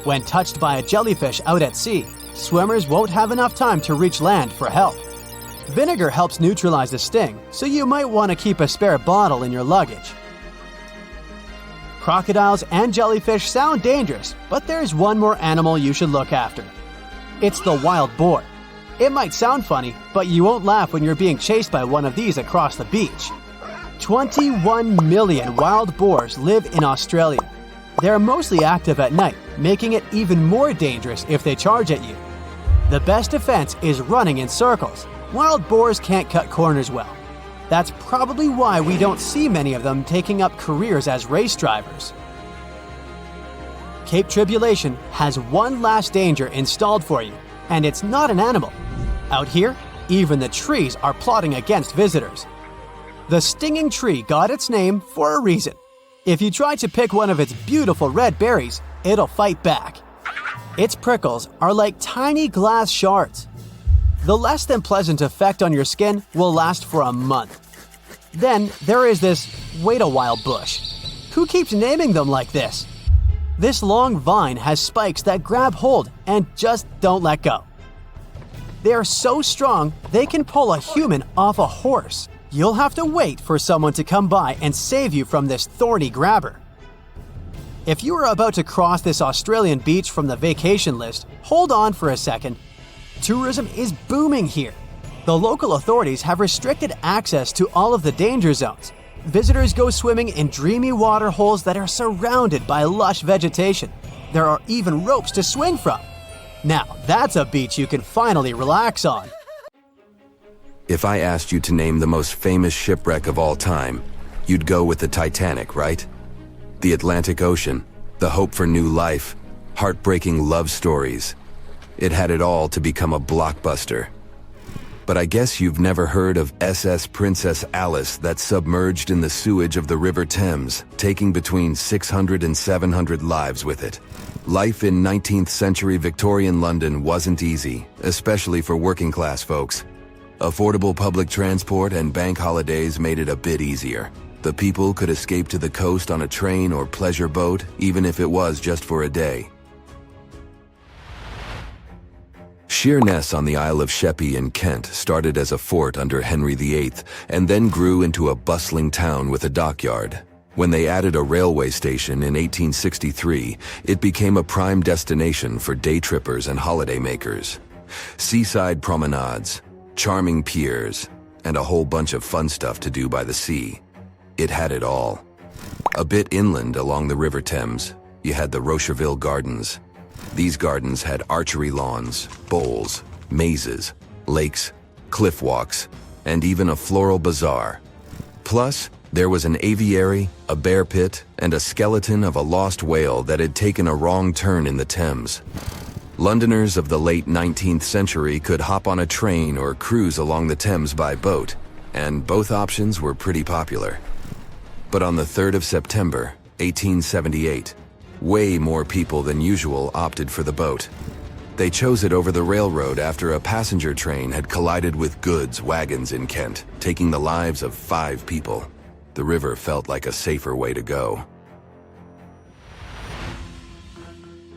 When touched by a jellyfish out at sea, swimmers won't have enough time to reach land for help. Vinegar helps neutralize the sting, so you might want to keep a spare bottle in your luggage. Crocodiles and jellyfish sound dangerous, but there's one more animal you should look after. It's the wild boar. It might sound funny, but you won't laugh when you're being chased by one of these across the beach. 21 million wild boars live in Australia. They're mostly active at night, making it even more dangerous if they charge at you. The best defense is running in circles. Wild boars can't cut corners well. That's probably why we don't see many of them taking up careers as race drivers. Cape Tribulation has one last danger installed for you, and it's not an animal. Out here, even the trees are plotting against visitors. The stinging tree got its name for a reason. If you try to pick one of its beautiful red berries, it'll fight back. Its prickles are like tiny glass shards. The less than pleasant effect on your skin will last for a month. Then there is this wait a while bush. Who keeps naming them like this? This long vine has spikes that grab hold and just don't let go. They are so strong they can pull a human off a horse. You'll have to wait for someone to come by and save you from this thorny grabber. If you are about to cross this Australian beach from the vacation list, hold on for a second. Tourism is booming here. The local authorities have restricted access to all of the danger zones. Visitors go swimming in dreamy water holes that are surrounded by lush vegetation. There are even ropes to swing from. Now, that's a beach you can finally relax on. If I asked you to name the most famous shipwreck of all time, you'd go with the Titanic, right? The Atlantic Ocean, the hope for new life, heartbreaking love stories. It had it all to become a blockbuster. But I guess you've never heard of SS Princess Alice that submerged in the sewage of the River Thames, taking between 600 and 700 lives with it. Life in 19th century Victorian London wasn't easy, especially for working class folks. Affordable public transport and bank holidays made it a bit easier. The people could escape to the coast on a train or pleasure boat, even if it was just for a day. Sheerness on the Isle of Sheppey in Kent started as a fort under Henry VIII and then grew into a bustling town with a dockyard. When they added a railway station in 1863, it became a prime destination for day trippers and holidaymakers. Seaside promenades, charming piers, and a whole bunch of fun stuff to do by the sea. It had it all. A bit inland along the River Thames, you had the Rocherville Gardens. These gardens had archery lawns, bowls, mazes, lakes, cliff walks, and even a floral bazaar. Plus, there was an aviary, a bear pit, and a skeleton of a lost whale that had taken a wrong turn in the Thames. Londoners of the late 19th century could hop on a train or cruise along the Thames by boat, and both options were pretty popular. But on the 3rd of September, 1878, way more people than usual opted for the boat. They chose it over the railroad after a passenger train had collided with goods wagons in Kent, taking the lives of 5 people. The river felt like a safer way to go.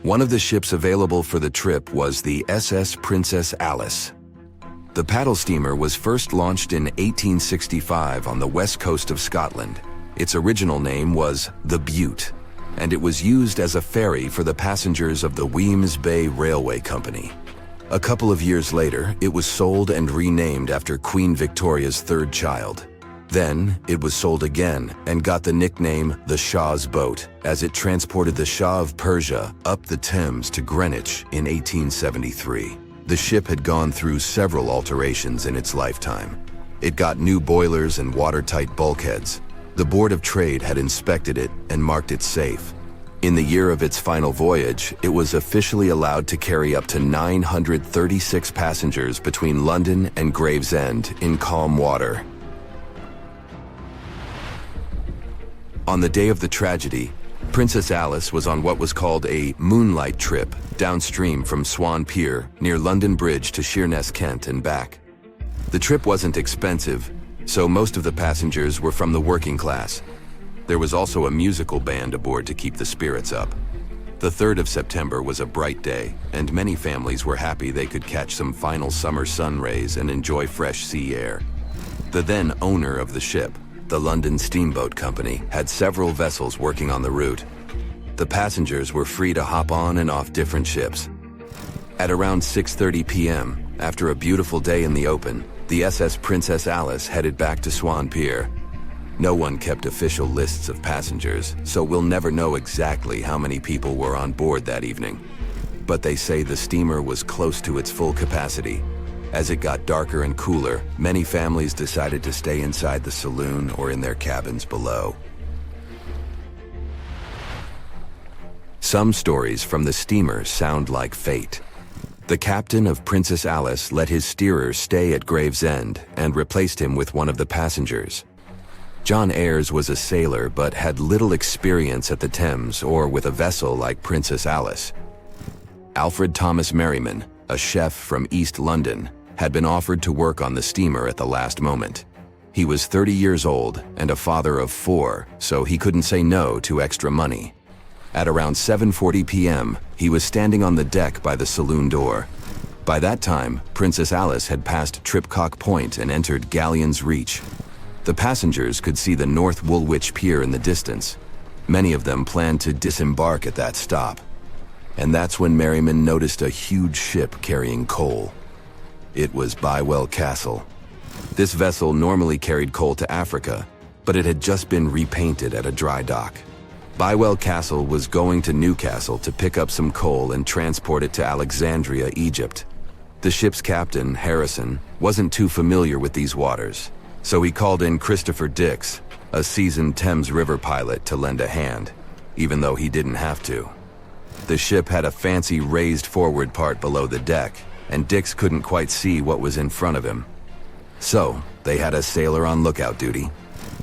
One of the ships available for the trip was the SS Princess Alice. The paddle steamer was first launched in 1865 on the west coast of Scotland. Its original name was the Bute, and it was used as a ferry for the passengers of the Weems Bay Railway Company. A couple of years later, it was sold and renamed after Queen Victoria's 3rd child. Then, it was sold again and got the nickname the Shah's Boat, as it transported the Shah of Persia up the Thames to Greenwich in 1873. The ship had gone through several alterations in its lifetime. It got new boilers and watertight bulkheads. The Board of Trade had inspected it and marked it safe. In the year of its final voyage, it was officially allowed to carry up to 936 passengers between London and Gravesend in calm water. On the day of the tragedy, Princess Alice was on what was called a moonlight trip downstream from Swan Pier near London Bridge to Sheerness, Kent and back. The trip wasn't expensive, so most of the passengers were from the working class. There was also a musical band aboard to keep the spirits up. The 3rd of September was a bright day, and many families were happy they could catch some final summer sun rays and enjoy fresh sea air. The then owner of the ship, the London Steamboat Company, had several vessels working on the route. The passengers were free to hop on and off different ships. At around 6:30 p.m., after a beautiful day in the open, the SS Princess Alice headed back to Swan Pier. No one kept official lists of passengers, so we'll never know exactly how many people were on board that evening. But they say the steamer was close to its full capacity. As it got darker and cooler, many families decided to stay inside the saloon or in their cabins below. Some stories from the steamer sound like fate. The captain of Princess Alice let his steerer stay at Gravesend and replaced him with one of the passengers. John Ayres was a sailor but had little experience at the Thames or with a vessel like Princess Alice. Alfred Thomas Merriman, a chef from East London, had been offered to work on the steamer at the last moment. He was 30 years old and a father of 4, so he couldn't say no to extra money. At around 7:40 p.m., he was standing on the deck by the saloon door. By that time, Princess Alice had passed Tripcock Point and entered Galleon's Reach. The passengers could see the North Woolwich Pier in the distance. Many of them planned to disembark at that stop. And that's when Merriman noticed a huge ship carrying coal. It was Bywell Castle. This vessel normally carried coal to Africa, but it had just been repainted at a dry dock. Bywell Castle was going to Newcastle to pick up some coal and transport it to Alexandria, Egypt. The ship's captain, Harrison, wasn't too familiar with these waters, so he called in Christopher Dix, a seasoned Thames River pilot, to lend a hand, even though he didn't have to. The ship had a fancy raised forward part below the deck, and Dix couldn't quite see what was in front of him. So, they had a sailor on lookout duty.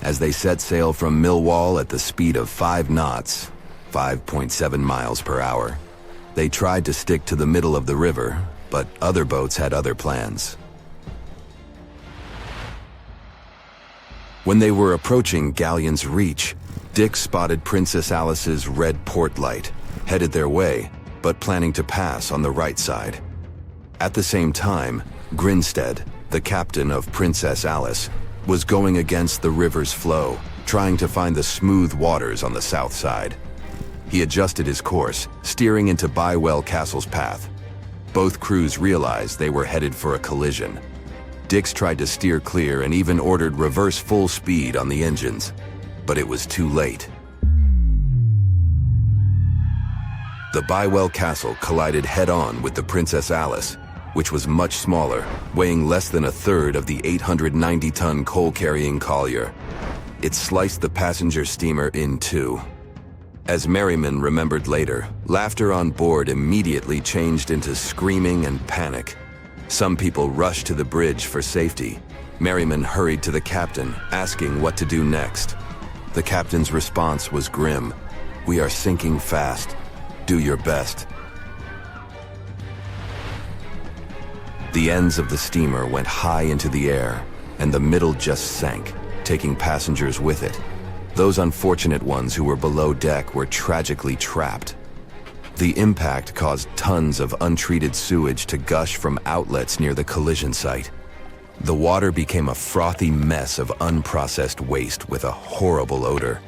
As they set sail from Millwall at the speed of 5 knots, 5.7 miles per hour, they tried to stick to the middle of the river, but other boats had other plans. When they were approaching Galleon's Reach, Dick spotted Princess Alice's red port light, headed their way, but planning to pass on the right side. At the same time, Grinstead, the captain of Princess Alice, was going against the river's flow, trying to find the smooth waters on the south side. He adjusted his course, steering into Bywell Castle's path. Both crews realized they were headed for a collision. Dix tried to steer clear and even ordered reverse full speed on the engines, but it was too late. The Bywell Castle collided head-on with the Princess Alice, which was much smaller, weighing less than a third of the 890-ton coal-carrying collier. It sliced the passenger steamer in two. As Merriman remembered later, laughter on board immediately changed into screaming and panic. Some people rushed to the bridge for safety. Merriman hurried to the captain, asking what to do next. The captain's response was grim. "We are sinking fast. Do your best." The ends of the steamer went high into the air, and the middle just sank, taking passengers with it. Those unfortunate ones who were below deck were tragically trapped. The impact caused tons of untreated sewage to gush from outlets near the collision site. The water became a frothy mess of unprocessed waste with a horrible odor.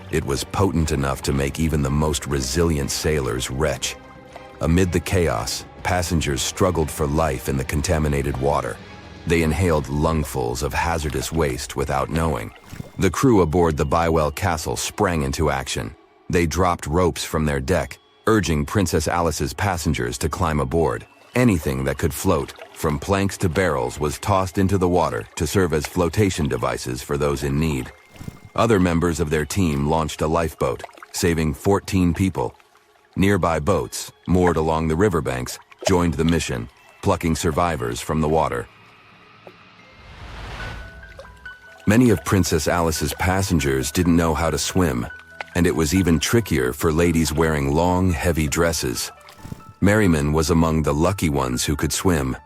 It was potent enough to make even the most resilient sailors retch. Amid the chaos, passengers struggled for life in the contaminated water. They inhaled lungfuls of hazardous waste without knowing. The crew aboard the Bywell Castle sprang into action. They dropped ropes from their deck, urging Princess Alice's passengers to climb aboard. Anything that could float, from planks to barrels, was tossed into the water to serve as flotation devices for those in need. Other members of their team launched a lifeboat, saving 14 people. Nearby boats, moored along the riverbanks, joined the mission, plucking survivors from the water. Many of Princess Alice's passengers didn't know how to swim, and it was even trickier for ladies wearing long, heavy dresses. Merriman was among the lucky ones who could swim.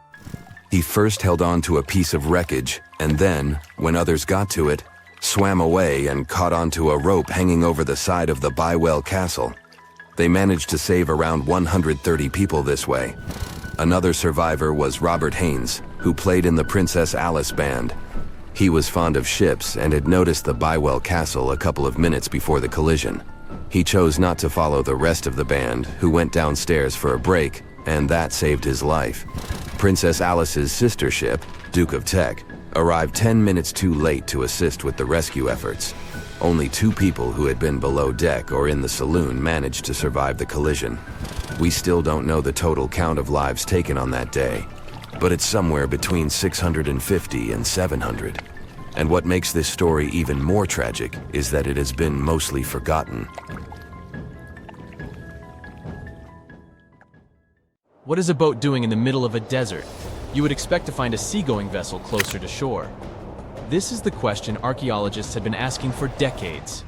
He first held on to a piece of wreckage, and then, when others got to it, swam away and caught onto a rope hanging over the side of the Bywell Castle. They managed to save around 130 people this way. Another survivor was Robert Haynes, who played in the Princess Alice band. He was fond of ships and had noticed the Bywell Castle a couple of minutes before the collision. He chose not to follow the rest of the band, who went downstairs for a break, and that saved his life. Princess Alice's sister ship, Duke of Teck, arrived 10 minutes too late to assist with the rescue efforts. Only 2 people who had been below deck or in the saloon managed to survive the collision. We still don't know the total count of lives taken on that day. but it's somewhere between 650 and 700. And what makes this story even more tragic is that it has been mostly forgotten. What is a boat doing in the middle of a desert? You would expect to find a seagoing vessel closer to shore. This is the question archaeologists had been asking for decades.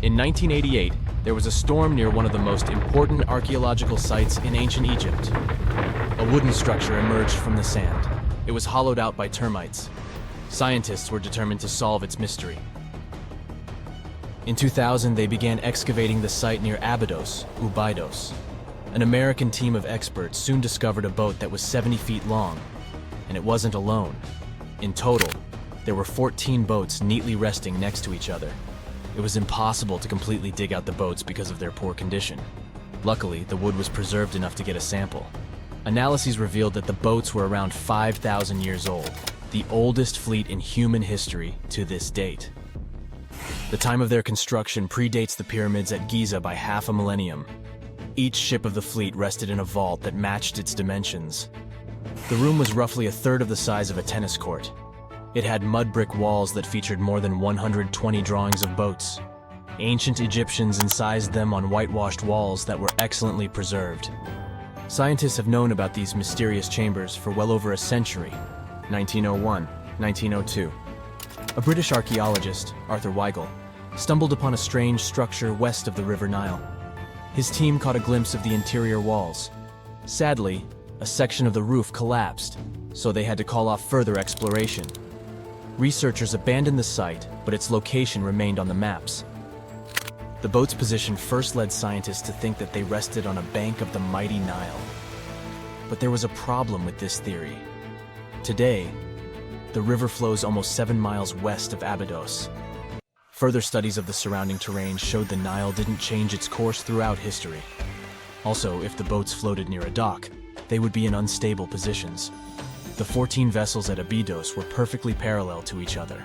In 1988, there was a storm near one of the most important archaeological sites in ancient Egypt. A wooden structure emerged from the sand. It was hollowed out by termites. Scientists were determined to solve its mystery. In 2000, they began excavating the site near Abydos, Abydos. An American team of experts soon discovered a boat that was 70 feet long, and it wasn't alone. In total, there were 14 boats neatly resting next to each other. It was impossible to completely dig out the boats because of their poor condition. Luckily, the wood was preserved enough to get a sample. Analyses revealed that the boats were around 5,000 years old, the oldest fleet in human history to this date. The time of their construction predates the pyramids at Giza by half a millennium. Each ship of the fleet rested in a vault that matched its dimensions. The room was roughly a third of the size of a tennis court. It had mud brick walls that featured more than 120 drawings of boats. Ancient Egyptians incised them on whitewashed walls that were excellently preserved. Scientists have known about these mysterious chambers for well over a century. 1901, 1902. A British archaeologist, Arthur Weigel, stumbled upon a strange structure west of the River Nile. His team caught a glimpse of the interior walls. Sadly, a section of the roof collapsed, so they had to call off further exploration. Researchers abandoned the site, but its location remained on the maps. The boat's position first led scientists to think that they rested on a bank of the mighty Nile. But there was a problem with this theory. Today, the river flows almost 7 miles west of Abydos. Further studies of the surrounding terrain showed the Nile didn't change its course throughout history. Also, if the boats floated near a dock, they would be in unstable positions. The 14 vessels at Abydos were perfectly parallel to each other.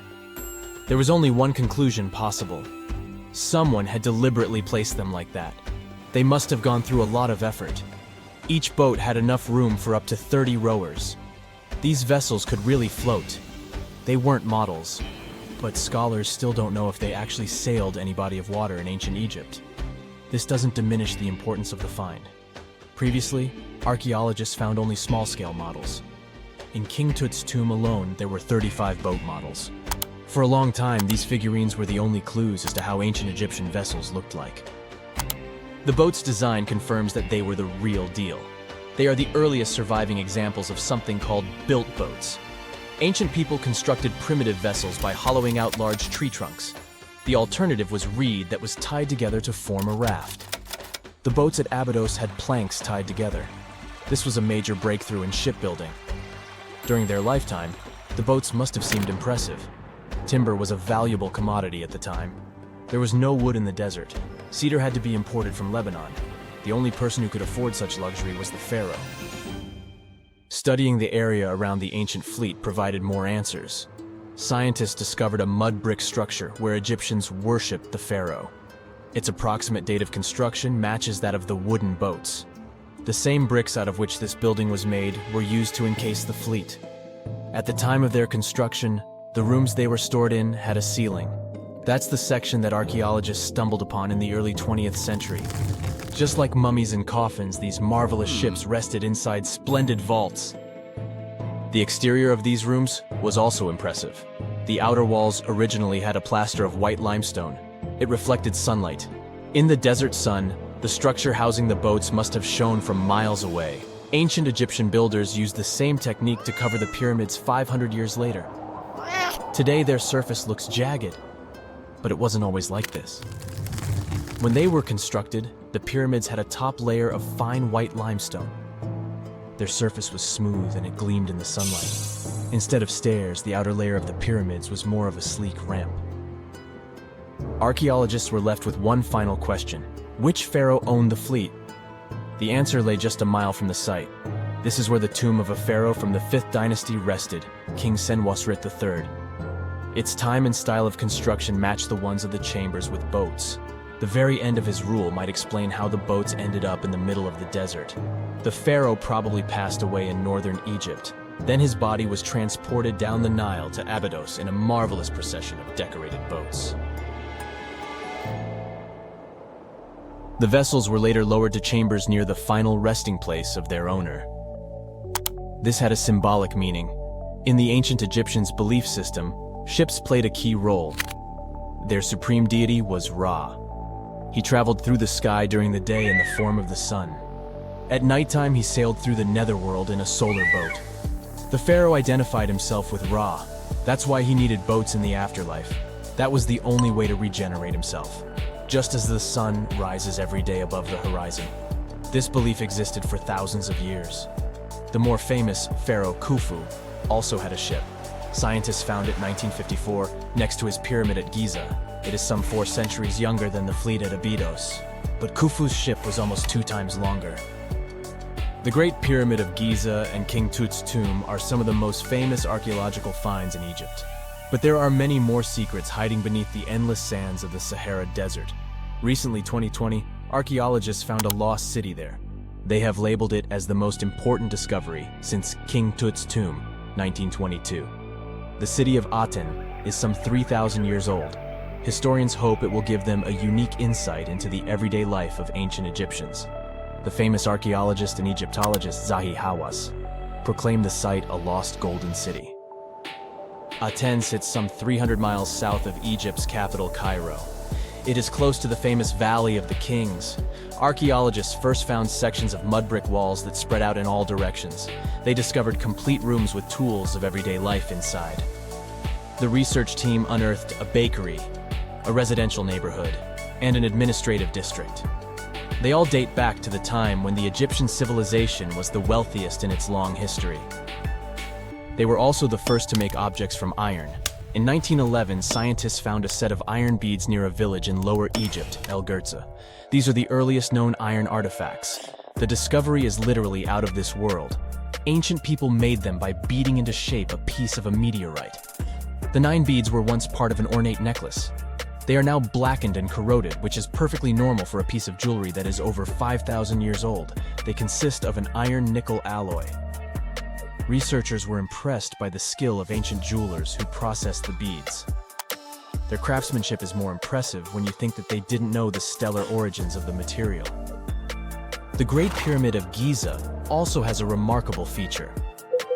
There was only one conclusion possible. Someone had deliberately placed them like that. They must have gone through a lot of effort. Each boat had enough room for up to 30 rowers. These vessels could really float. They weren't models, but scholars still don't know if they actually sailed any body of water in ancient Egypt. This doesn't diminish the importance of the find. Previously, archaeologists found only small-scale models. In King Tut's tomb alone, there were 35 boat models. For a long time, these figurines were the only clues as to how ancient Egyptian vessels looked like. The boat's design confirms that they were the real deal. They are the earliest surviving examples of something called built boats. Ancient people constructed primitive vessels by hollowing out large tree trunks. The alternative was reed that was tied together to form a raft. The boats at Abydos had planks tied together. This was a major breakthrough in shipbuilding. During their lifetime, the boats must have seemed impressive. Timber was a valuable commodity at the time. There was no wood in the desert. Cedar had to be imported from Lebanon. The only person who could afford such luxury was the pharaoh. Studying the area around the ancient fleet provided more answers. Scientists discovered a mud brick structure where Egyptians worshipped the pharaoh. Its approximate date of construction matches that of the wooden boats. The same bricks out of which this building was made were used to encase the fleet. At the time of their construction, the rooms they were stored in had a ceiling. That's the section that archaeologists stumbled upon in the early 20th century. Just like mummies and coffins, these marvelous ships rested inside splendid vaults. The exterior of these rooms was also impressive. The outer walls originally had a plaster of white limestone. It reflected sunlight. In the desert sun, the structure housing the boats must have shone from miles away. Ancient Egyptian builders used the same technique to cover the pyramids 500 years later. Today, their surface looks jagged, but it wasn't always like this. When they were constructed, the pyramids had a top layer of fine white limestone. Their surface was smooth and it gleamed in the sunlight. Instead of stairs, the outer layer of the pyramids was more of a sleek ramp. Archaeologists were left with one final question. Which pharaoh owned the fleet? The answer lay just a mile from the site. This is where the tomb of a pharaoh from the 5th dynasty rested, King Senwosret III. Its time and style of construction matched the ones of the chambers with boats. The very end of his rule might explain how the boats ended up in the middle of the desert. The pharaoh probably passed away in northern Egypt. Then his body was transported down the Nile to Abydos in a marvelous procession of decorated boats. The vessels were later lowered to chambers near the final resting place of their owner. This had a symbolic meaning. In the ancient Egyptians' belief system, ships played a key role. Their supreme deity was Ra. He traveled through the sky during the day in the form of the sun. At nighttime, he sailed through the netherworld in a solar boat. The pharaoh identified himself with Ra. That's why he needed boats in the afterlife. That was the only way to regenerate himself. Just as the sun rises every day above the horizon. This belief existed for thousands of years. The more famous Pharaoh Khufu also had a ship. Scientists found it in 1954 next to his pyramid at Giza. It is some 4 centuries younger than the fleet at Abydos, but Khufu's ship was almost 2 times longer. The Great Pyramid of Giza and King Tut's tomb are some of the most famous archaeological finds in Egypt. But there are many more secrets hiding beneath the endless sands of the Sahara Desert. Recently, 2020, archaeologists found a lost city there. They have labeled it as the most important discovery since King Tut's tomb, 1922. The city of Aten is some 3,000 years old. Historians hope it will give them a unique insight into the everyday life of ancient Egyptians. The famous archaeologist and Egyptologist Zahi Hawass proclaimed the site a lost golden city. Aten sits some 300 miles south of Egypt's capital, Cairo. It is close to the famous Valley of the Kings. Archaeologists first found sections of mud brick walls that spread out in all directions. They discovered complete rooms with tools of everyday life inside. The research team unearthed a bakery, a residential neighborhood, and an administrative district. They all date back to the time when the Egyptian civilization was the wealthiest in its long history. They were also the first to make objects from iron. In 1911, scientists found a set of iron beads near a village in Lower Egypt, El Gurza. These are the earliest known iron artifacts. The discovery is literally out of this world. Ancient people made them by beating into shape a piece of a meteorite. The 9 beads were once part of an ornate necklace. They are now blackened and corroded, which is perfectly normal for a piece of jewelry that is over 5,000 years old. They consist of an iron-nickel alloy. Researchers were impressed by the skill of ancient jewelers who processed the beads. Their craftsmanship is more impressive when you think that they didn't know the stellar origins of the material. The Great Pyramid of Giza also has a remarkable feature.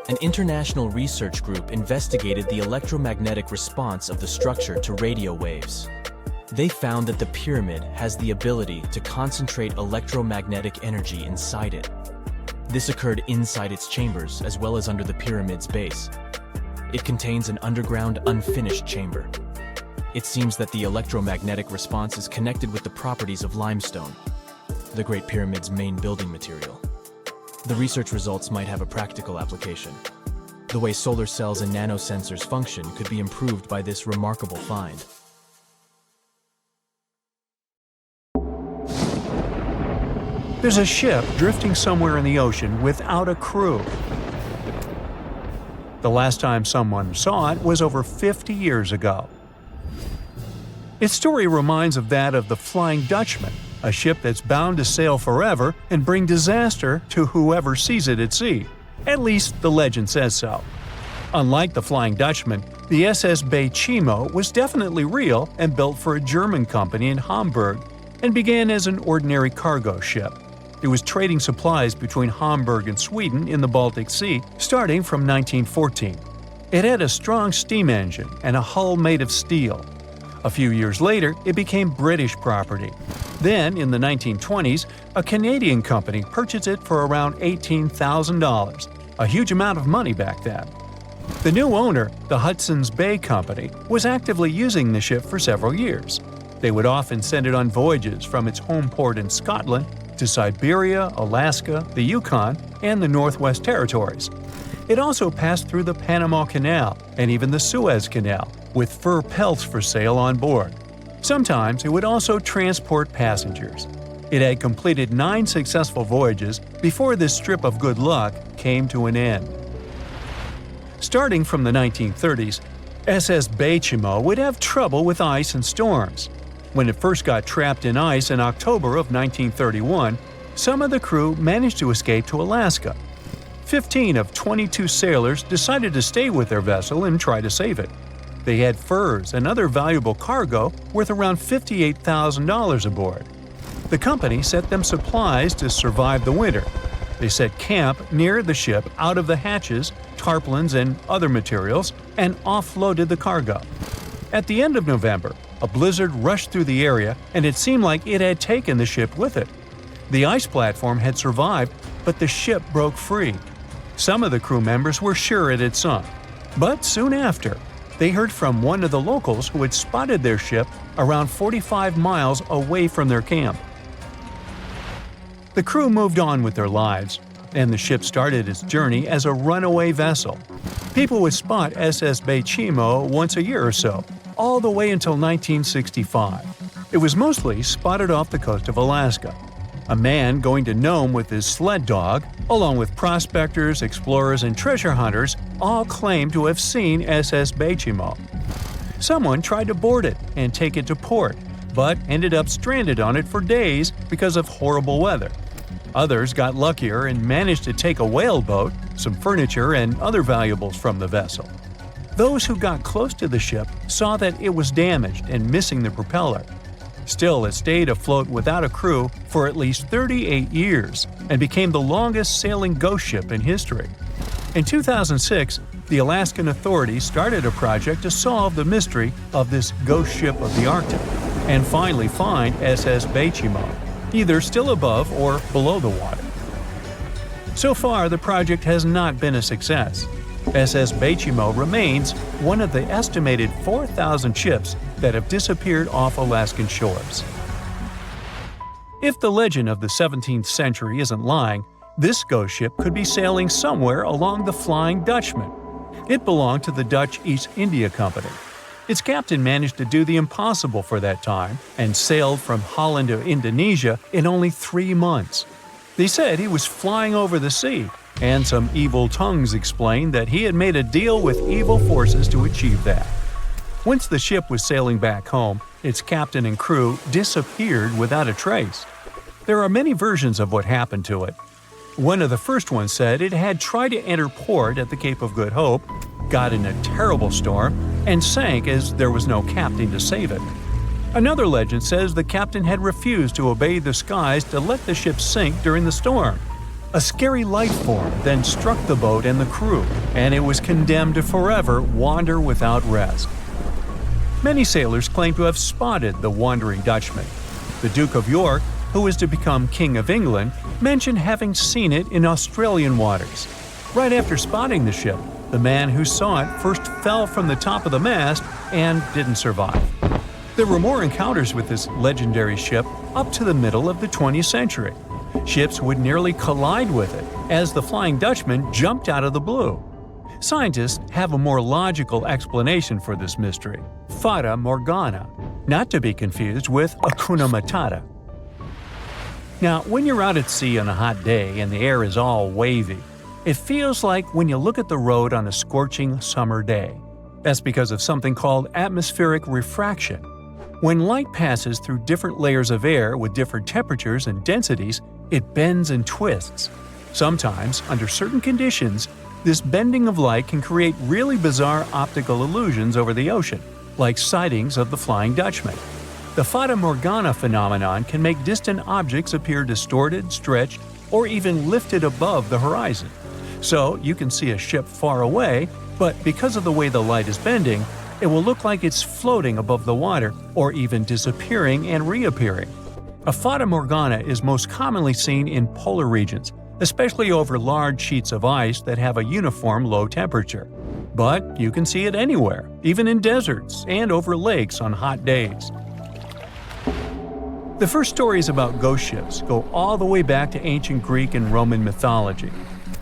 An international research group investigated the electromagnetic response of the structure to radio waves. They found that the pyramid has the ability to concentrate electromagnetic energy inside it. This occurred inside its chambers as well as under the pyramid's base. It contains an underground, unfinished chamber. It seems that the electromagnetic response is connected with the properties of limestone, the Great Pyramid's main building material. The research results might have a practical application. The way solar cells and nanosensors function could be improved by this remarkable find. There's a ship drifting somewhere in the ocean without a crew. The last time someone saw it was over 50 years ago. Its story reminds of that of the Flying Dutchman, a ship that's bound to sail forever and bring disaster to whoever sees it at sea. At least the legend says so. Unlike the Flying Dutchman, the SS Bay Chimo was definitely real and built for a German company in Hamburg and began as an ordinary cargo ship. It was trading supplies between Hamburg and Sweden in the Baltic Sea starting from 1914. It had a strong steam engine and a hull made of steel. A few years later, it became British property. Then, in the 1920s, a Canadian company purchased it for around $18,000, a huge amount of money back then. The new owner, the Hudson's Bay Company, was actively using the ship for several years. They would often send it on voyages from its home port in Scotland to Siberia, Alaska, the Yukon, and the Northwest Territories. It also passed through the Panama Canal and even the Suez Canal, with fur pelts for sale on board. Sometimes it would also transport passengers. It had completed 9 successful voyages before this strip of good luck came to an end. Starting from the 1930s, SS Bay Chimo would have trouble with ice and storms. When it first got trapped in ice in October of 1931, some of the crew managed to escape to Alaska. 15 of 22 sailors decided to stay with their vessel and try to save it. They had furs and other valuable cargo worth around $58,000 aboard. The company sent them supplies to survive the winter. They set camp near the ship out of the hatches, tarpaulins, and other materials, and offloaded the cargo. At the end of November, a blizzard rushed through the area, and it seemed like it had taken the ship with it. The ice platform had survived, but the ship broke free. Some of the crew members were sure it had sunk. But soon after, they heard from one of the locals who had spotted their ship around 45 miles away from their camp. The crew moved on with their lives, and the ship started its journey as a runaway vessel. People would spot SS Chimo once a year or so, all the way until 1965. It was mostly spotted off the coast of Alaska. A man going to Nome with his sled dog, along with prospectors, explorers, and treasure hunters, all claimed to have seen SS Chimo. Someone tried to board it and take it to port, but ended up stranded on it for days because of horrible weather. Others got luckier and managed to take a whaleboat, some furniture, and other valuables from the vessel. Those who got close to the ship saw that it was damaged and missing the propeller. Still, it stayed afloat without a crew for at least 38 years and became the longest sailing ghost ship in history. In 2006, the Alaskan authorities started a project to solve the mystery of this ghost ship of the Arctic and finally find SS Chimo, either still above or below the water. So far, the project has not been a success. SS Chimo remains one of the estimated 4,000 ships that have disappeared off Alaskan shores. If the legend of the 17th century isn't lying, this ghost ship could be sailing somewhere along the Flying Dutchman. It belonged to the Dutch East India Company. Its captain managed to do the impossible for that time and sailed from Holland to Indonesia in only 3 months. They said he was flying over the sea, and some evil tongues explained that he had made a deal with evil forces to achieve that. Once the ship was sailing back home, its captain and crew disappeared without a trace. There are many versions of what happened to it. One of the first ones said it had tried to enter port at the Cape of Good Hope, got in a terrible storm, and sank as there was no captain to save it. Another legend says the captain had refused to obey the skies to let the ship sink during the storm. A scary life form then struck the boat and the crew, and it was condemned to forever wander without rest. Many sailors claim to have spotted the Wandering Dutchman. The Duke of York, who was to become King of England, mentioned having seen it in Australian waters. Right after spotting the ship, the man who saw it first fell from the top of the mast and didn't survive. There were more encounters with this legendary ship up to the middle of the 20th century. Ships would nearly collide with it as the Flying Dutchman jumped out of the blue. Scientists have a more logical explanation for this mystery: Fata Morgana, not to be confused with Hakuna Matata. Now, when you're out at sea on a hot day and the air is all wavy, it feels like when you look at the road on a scorching summer day. That's because of something called atmospheric refraction. When light passes through different layers of air with different temperatures and densities, it bends and twists. Sometimes, under certain conditions, this bending of light can create really bizarre optical illusions over the ocean, like sightings of the Flying Dutchman. The Fata Morgana phenomenon can make distant objects appear distorted, stretched, or even lifted above the horizon. So you can see a ship far away, but because of the way the light is bending, it will look like it's floating above the water or even disappearing and reappearing. A Fata Morgana is most commonly seen in polar regions, especially over large sheets of ice that have a uniform low temperature. But you can see it anywhere, even in deserts and over lakes on hot days. The first stories about ghost ships go all the way back to ancient Greek and Roman mythology.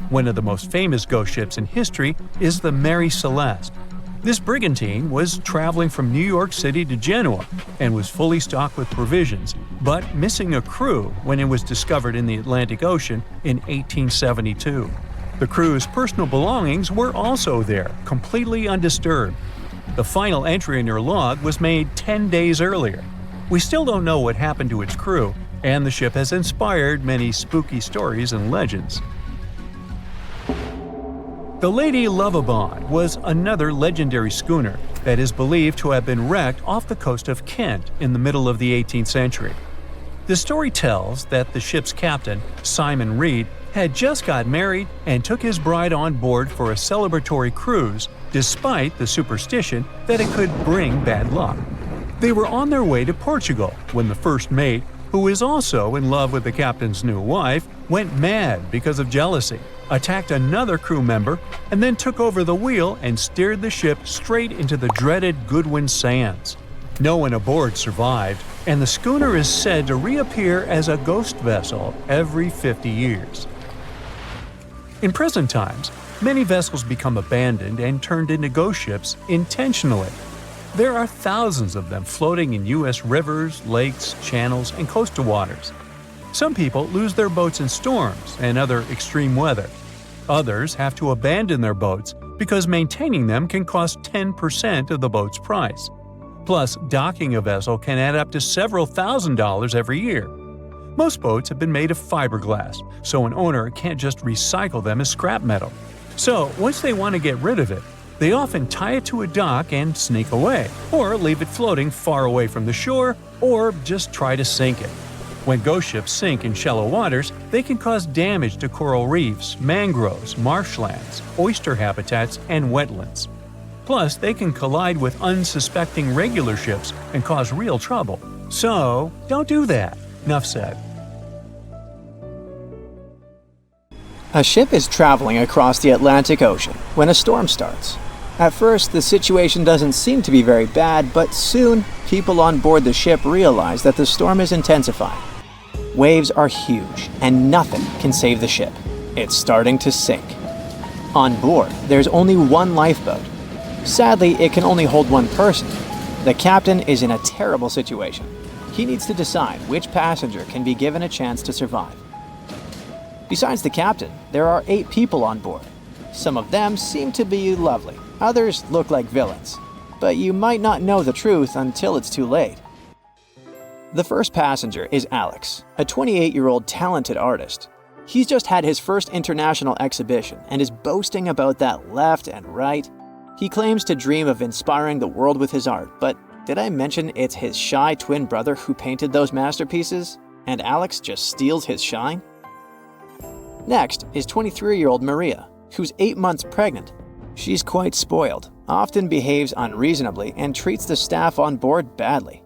One of the most famous ghost ships in history is the Mary Celeste. This brigantine was traveling from New York City to Genoa and was fully stocked with provisions, but missing a crew when it was discovered in the Atlantic Ocean in 1872. The crew's personal belongings were also there, completely undisturbed. The final entry in their log was made 10 days earlier. We still don't know what happened to its crew, and the ship has inspired many spooky stories and legends. The Lady Lovibond was another legendary schooner that is believed to have been wrecked off the coast of Kent in the middle of the 18th century. The story tells that the ship's captain, Simon Reed, had just got married and took his bride on board for a celebratory cruise, despite the superstition that it could bring bad luck. They were on their way to Portugal when the first mate, who is also in love with the captain's new wife, went mad because of jealousy, attacked another crew member, and then took over the wheel and steered the ship straight into the dreaded Goodwin Sands. No one aboard survived, and the schooner is said to reappear as a ghost vessel every 50 years. In present times, many vessels become abandoned and turned into ghost ships intentionally. There are thousands of them floating in U.S. rivers, lakes, channels, and coastal waters. Some people lose their boats in storms and other extreme weather. Others have to abandon their boats because maintaining them can cost 10% of the boat's price. Plus, docking a vessel can add up to several $1,000s every year. Most boats have been made of fiberglass, so an owner can't just recycle them as scrap metal. So, once they want to get rid of it, they often tie it to a dock and sneak away, or leave it floating far away from the shore, or just try to sink it. When ghost ships sink in shallow waters, they can cause damage to coral reefs, mangroves, marshlands, oyster habitats, and wetlands. Plus, they can collide with unsuspecting regular ships and cause real trouble. So, don't do that. Enough said. A ship is traveling across the Atlantic Ocean when a storm starts. At first, the situation doesn't seem to be very bad, but soon, people on board the ship realize that the storm is intensifying. Waves are huge, and nothing can save the ship. It's starting to sink. On board, there's only one lifeboat. Sadly, it can only hold one person. The captain is in a terrible situation. He needs to decide which passenger can be given a chance to survive. Besides the captain, there are 8 people on board. Some of them seem to be lovely. Others look like villains. But you might not know the truth until it's too late. The first passenger is Alex, a 28-year-old talented artist. He's just had his first international exhibition and is boasting about that left and right. He claims to dream of inspiring the world with his art, but did I mention it's his shy twin brother who painted those masterpieces? And Alex just steals his shine? Next is 23-year-old Maria, who's 8 months pregnant. She's quite spoiled, often behaves unreasonably, and treats the staff on board badly.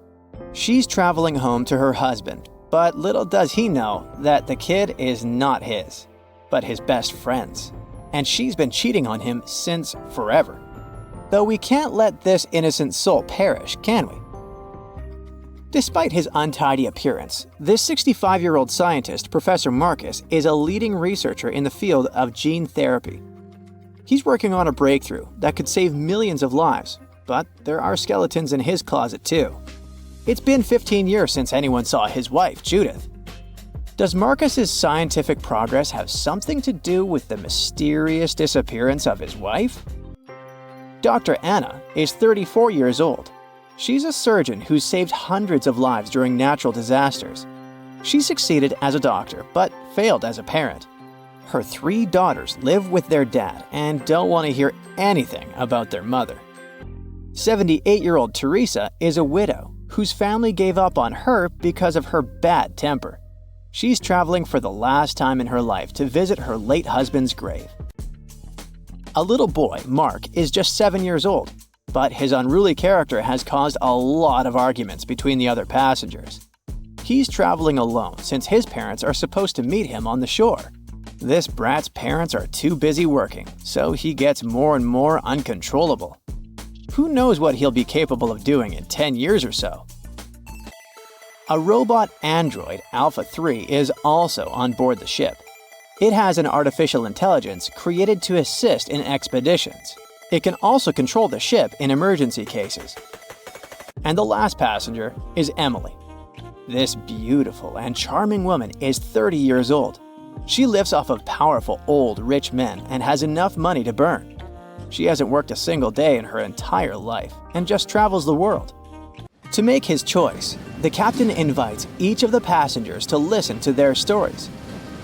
She's traveling home to her husband, but little does he know that the kid is not his, but his best friend's. And she's been cheating on him since forever. Though we can't let this innocent soul perish, can we? Despite his untidy appearance, this 65-year-old scientist, Professor Marcus, is a leading researcher in the field of gene therapy. He's working on a breakthrough that could save millions of lives, but there are skeletons in his closet too. It's been 15 years since anyone saw his wife, Judith. Does Marcus's scientific progress have something to do with the mysterious disappearance of his wife? Dr. Anna is 34 years old. She's a surgeon who's saved hundreds of lives during natural disasters. She succeeded as a doctor, but failed as a parent. Her 3 daughters live with their dad and don't want to hear anything about their mother. 78-year-old Teresa is a widow whose family gave up on her because of her bad temper. She's traveling for the last time in her life to visit her late husband's grave. A little boy, Mark, is just 7 years old, but his unruly character has caused a lot of arguments between the other passengers. He's traveling alone since his parents are supposed to meet him on the shore. This brat's parents are too busy working, so he gets more and more uncontrollable. Who knows what he'll be capable of doing in 10 years or so? A robot android, Alpha 3, is also on board the ship. It has an artificial intelligence created to assist in expeditions. It can also control the ship in emergency cases. And the last passenger is Emily. This beautiful and charming woman is 30 years old. She lives off of powerful, old, rich men and has enough money to burn. She hasn't worked a single day in her entire life and just travels the world. To make his choice, the captain invites each of the passengers to listen to their stories.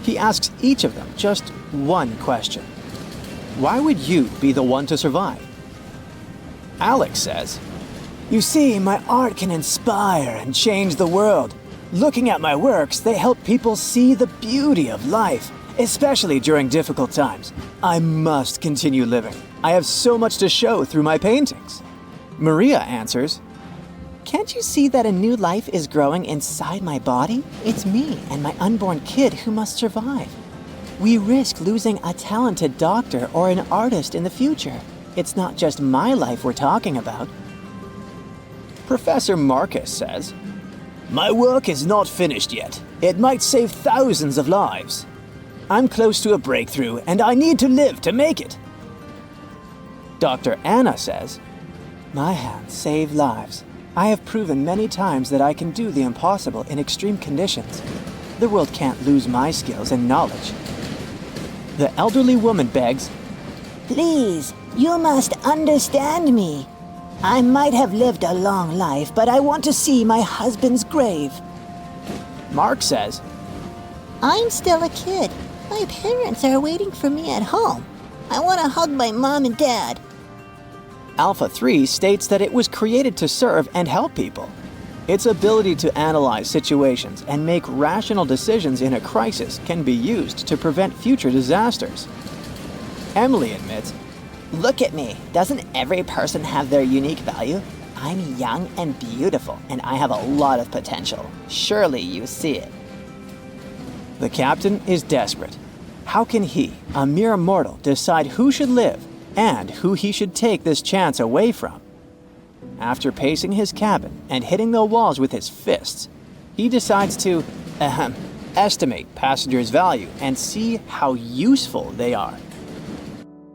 He asks each of them just one question. Why would you be the one to survive? Alex says, "You see, my art can inspire and change the world. Looking at my works, they help people see the beauty of life, especially during difficult times. I must continue living. I have so much to show through my paintings." Maria answers, "Can't you see that a new life is growing inside my body? It's me and my unborn kid who must survive. We risk losing a talented doctor or an artist in the future. It's not just my life we're talking about." Professor Marcus says, "My work is not finished yet. It might save thousands of lives. I'm close to a breakthrough and I need to live to make it." Dr. Anna says, "My hands save lives. I have proven many times that I can do the impossible in extreme conditions. The world can't lose my skills and knowledge." The elderly woman begs, "Please, you must understand me. I might have lived a long life, but I want to see my husband's grave." Mark says, "I'm still a kid. My parents are waiting for me at home. I want to hug my mom and dad." Alpha 3 states that it was created to serve and help people. Its ability to analyze situations and make rational decisions in a crisis can be used to prevent future disasters. Emily admits, "Look at me. Doesn't every person have their unique value? I'm young and beautiful, and I have a lot of potential. Surely you see it." the captain is desperate. How can he, a mere mortal, decide who should live and who he should take this chance away from? After pacing his cabin and hitting the walls with his fists, he decides to estimate passengers' value and see how useful they are.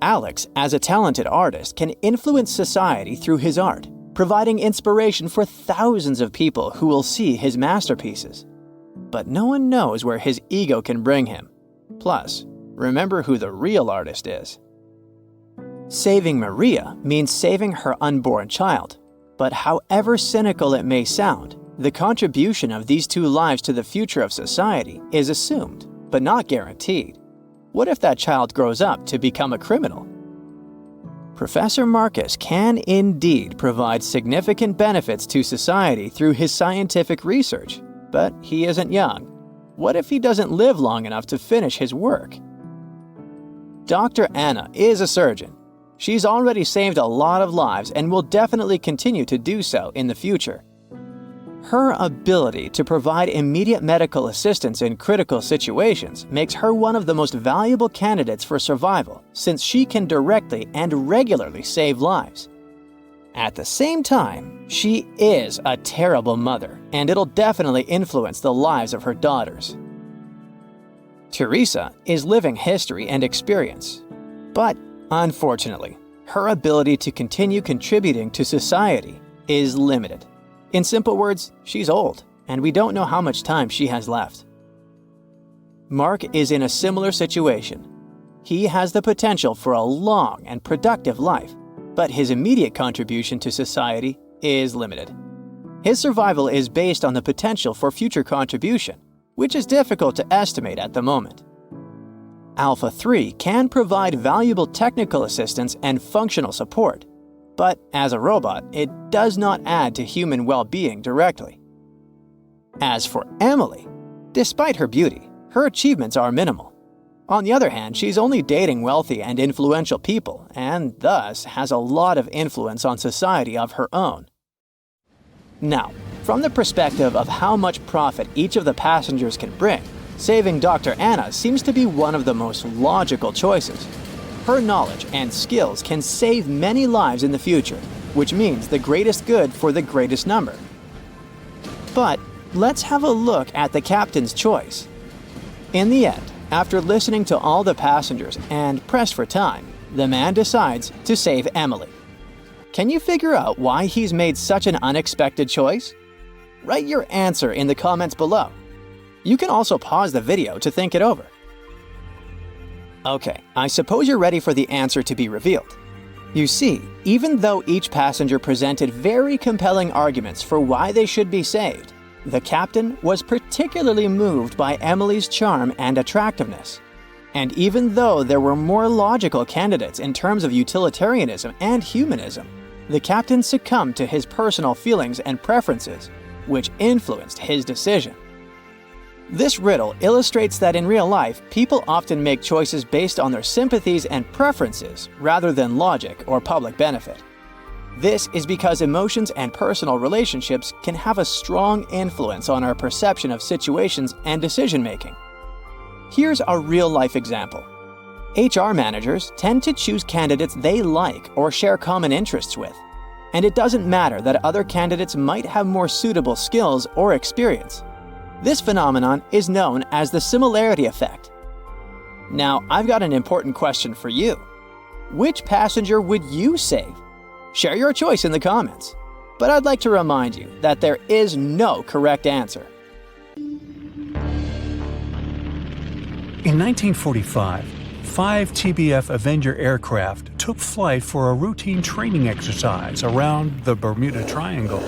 Alex, as a talented artist, can influence society through his art, providing inspiration for thousands of people who will see his masterpieces. But no one knows where his ego can bring him. Plus, remember who the real artist is. Saving Maria means saving her unborn child. But however cynical it may sound, the contribution of these two lives to the future of society is assumed, but not guaranteed. What if that child grows up to become a criminal? Professor Marcus can indeed provide significant benefits to society through his scientific research, but he isn't young. What if he doesn't live long enough to finish his work? Dr. Anna is a surgeon. She's already saved a lot of lives and will definitely continue to do so in the future. Her ability to provide immediate medical assistance in critical situations makes her one of the most valuable candidates for survival, since she can directly and regularly save lives. At the same time, she is a terrible mother, and it'll definitely influence the lives of her daughters. Teresa is living history and experience, but unfortunately, her ability to continue contributing to society is limited. In simple words, she's old, and we don't know how much time she has left. Mark is in a similar situation. He has the potential for a long and productive life, but his immediate contribution to society is limited. His survival is based on the potential for future contribution, which is difficult to estimate at the moment. Alpha 3 can provide valuable technical assistance and functional support, but as a robot, it does not add to human well-being directly. As for Emily, despite her beauty, her achievements are minimal. On the other hand, she's only dating wealthy and influential people, and thus has a lot of influence on society of her own. Now, from the perspective of how much profit each of the passengers can bring, saving Dr. Anna seems to be one of the most logical choices. Her knowledge and skills can save many lives in the future, which means the greatest good for the greatest number. But let's have a look at the captain's choice. In the end, after listening to all the passengers and pressed for time, the man decides to save Emily. Can you figure out why he's made such an unexpected choice? Write your answer in the comments below. You can also pause the video to think it over. Okay, I suppose you're ready for the answer to be revealed. You see, even though each passenger presented very compelling arguments for why they should be saved, the captain was particularly moved by Emily's charm and attractiveness. And even though there were more logical candidates in terms of utilitarianism and humanism, the captain succumbed to his personal feelings and preferences, which influenced his decision. This riddle illustrates that in real life, people often make choices based on their sympathies and preferences rather than logic or public benefit. This is because emotions and personal relationships can have a strong influence on our perception of situations and decision-making. Here's a real-life example. HR managers tend to choose candidates they like or share common interests with, and it doesn't matter that other candidates might have more suitable skills or experience. This phenomenon is known as the similarity effect. Now, I've got an important question for you. Which passenger would you save? Share your choice in the comments. But I'd like to remind you that there is no correct answer. In 1945, 5 TBF Avenger aircraft took flight for a routine training exercise around the Bermuda Triangle.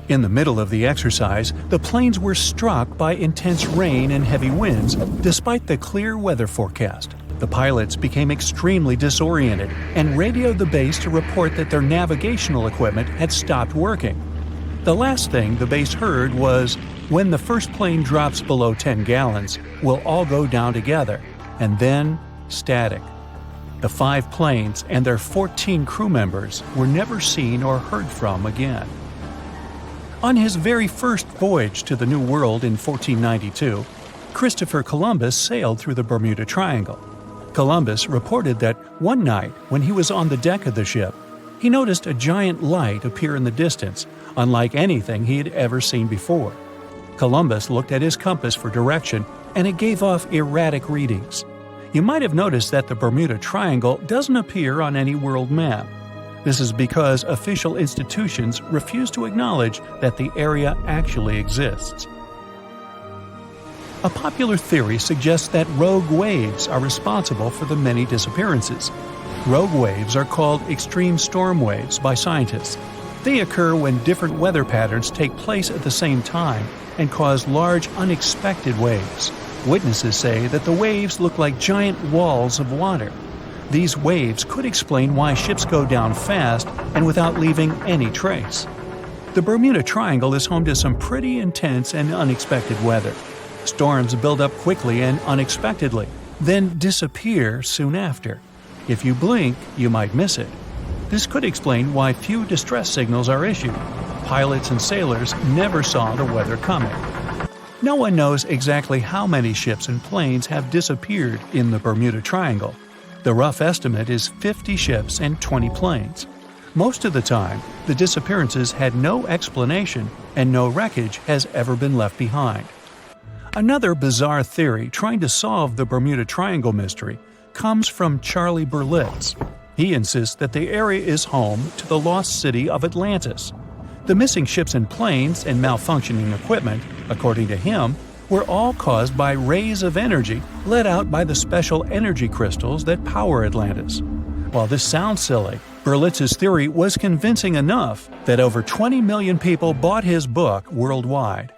In the middle of the exercise, the planes were struck by intense rain and heavy winds, despite the clear weather forecast. The pilots became extremely disoriented and radioed the base to report that their navigational equipment had stopped working. The last thing the base heard was, "When the first plane drops below 10 gallons, we'll all go down together," and then static. The 5 planes and their 14 crew members were never seen or heard from again. On his very first voyage to the New World in 1492, Christopher Columbus sailed through the Bermuda Triangle. Columbus reported that one night when he was on the deck of the ship, he noticed a giant light appear in the distance, unlike anything he had ever seen before. Columbus looked at his compass for direction, and it gave off erratic readings. You might have noticed that the Bermuda Triangle doesn't appear on any world map. This is because official institutions refuse to acknowledge that the area actually exists. A popular theory suggests that rogue waves are responsible for the many disappearances. Rogue waves are called extreme storm waves by scientists. They occur when different weather patterns take place at the same time and cause large, unexpected waves. Witnesses say that the waves look like giant walls of water. These waves could explain why ships go down fast and without leaving any trace. The Bermuda Triangle is home to some pretty intense and unexpected weather. Storms build up quickly and unexpectedly, then disappear soon after. If you blink, you might miss it. This could explain why few distress signals are issued. Pilots and sailors never saw the weather coming. No one knows exactly how many ships and planes have disappeared in the Bermuda Triangle. The rough estimate is 50 ships and 20 planes. Most of the time, the disappearances had no explanation and no wreckage has ever been left behind. Another bizarre theory trying to solve the Bermuda Triangle mystery comes from Charlie Berlitz. He insists that the area is home to the lost city of Atlantis. The missing ships and planes and malfunctioning equipment, according to him, were all caused by rays of energy let out by the special energy crystals that power Atlantis. While this sounds silly, Berlitz's theory was convincing enough that over 20 million people bought his book worldwide.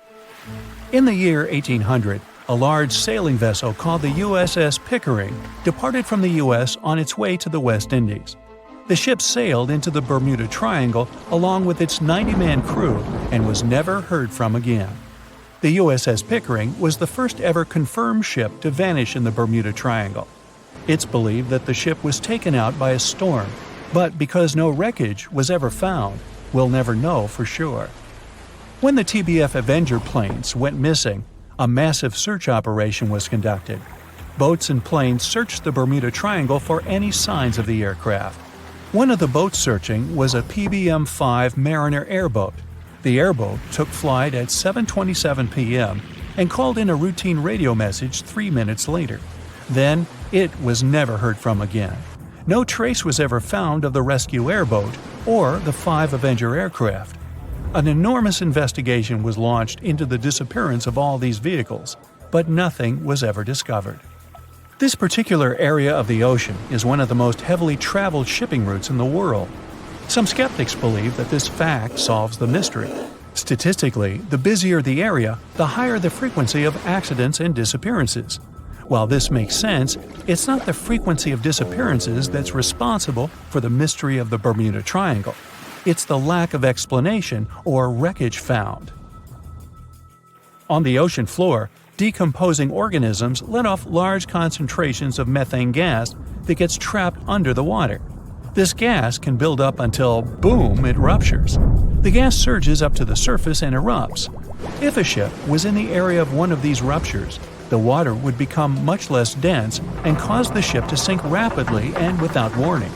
In the year 1800, a large sailing vessel called the USS Pickering departed from the U.S. on its way to the West Indies. The ship sailed into the Bermuda Triangle along with its 90-man crew and was never heard from again. The USS Pickering was the first ever confirmed ship to vanish in the Bermuda Triangle. It's believed that the ship was taken out by a storm, but because no wreckage was ever found, we'll never know for sure. When the TBF Avenger planes went missing, a massive search operation was conducted. Boats and planes searched the Bermuda Triangle for any signs of the aircraft. One of the boats searching was a PBM-5 Mariner airboat. The airboat took flight at 7:27 p.m. and called in a routine radio message 3 minutes later. Then, it was never heard from again. No trace was ever found of the rescue airboat or the 5 Avenger aircraft. An enormous investigation was launched into the disappearance of all these vehicles, but nothing was ever discovered. This particular area of the ocean is one of the most heavily traveled shipping routes in the world. Some skeptics believe that this fact solves the mystery. Statistically, the busier the area, the higher the frequency of accidents and disappearances. While this makes sense, it's not the frequency of disappearances that's responsible for the mystery of the Bermuda Triangle. It's the lack of explanation or wreckage found. On the ocean floor, decomposing organisms let off large concentrations of methane gas that gets trapped under the water. This gas can build up until, boom, it ruptures. The gas surges up to the surface and erupts. If a ship was in the area of one of these ruptures, the water would become much less dense and cause the ship to sink rapidly and without warning.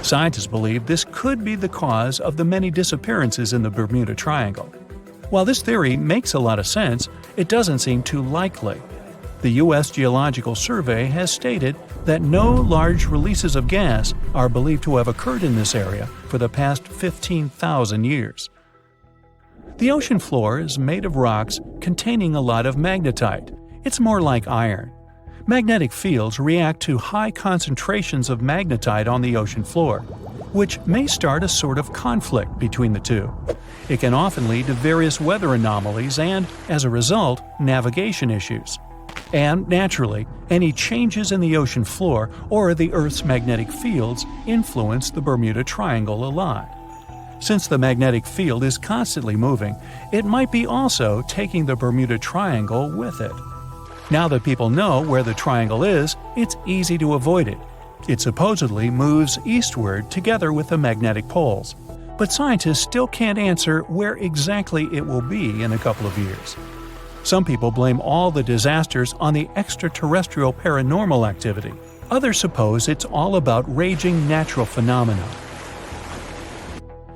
Scientists believe this could be the cause of the many disappearances in the Bermuda Triangle. While this theory makes a lot of sense, it doesn't seem too likely. The U.S. Geological Survey has stated that no large releases of gas are believed to have occurred in this area for the past 15,000 years. The ocean floor is made of rocks containing a lot of magnetite. It's more like iron. Magnetic fields react to high concentrations of magnetite on the ocean floor, which may start a sort of conflict between the two. It can often lead to various weather anomalies and, as a result, navigation issues. And, naturally, any changes in the ocean floor or the Earth's magnetic fields influence the Bermuda Triangle a lot. Since the magnetic field is constantly moving, it might be also taking the Bermuda Triangle with it. Now that people know where the triangle is, it's easy to avoid it. It supposedly moves eastward together with the magnetic poles. But scientists still can't answer where exactly it will be in a couple of years. Some people blame all the disasters on the extraterrestrial paranormal activity. Others suppose it's all about raging natural phenomena.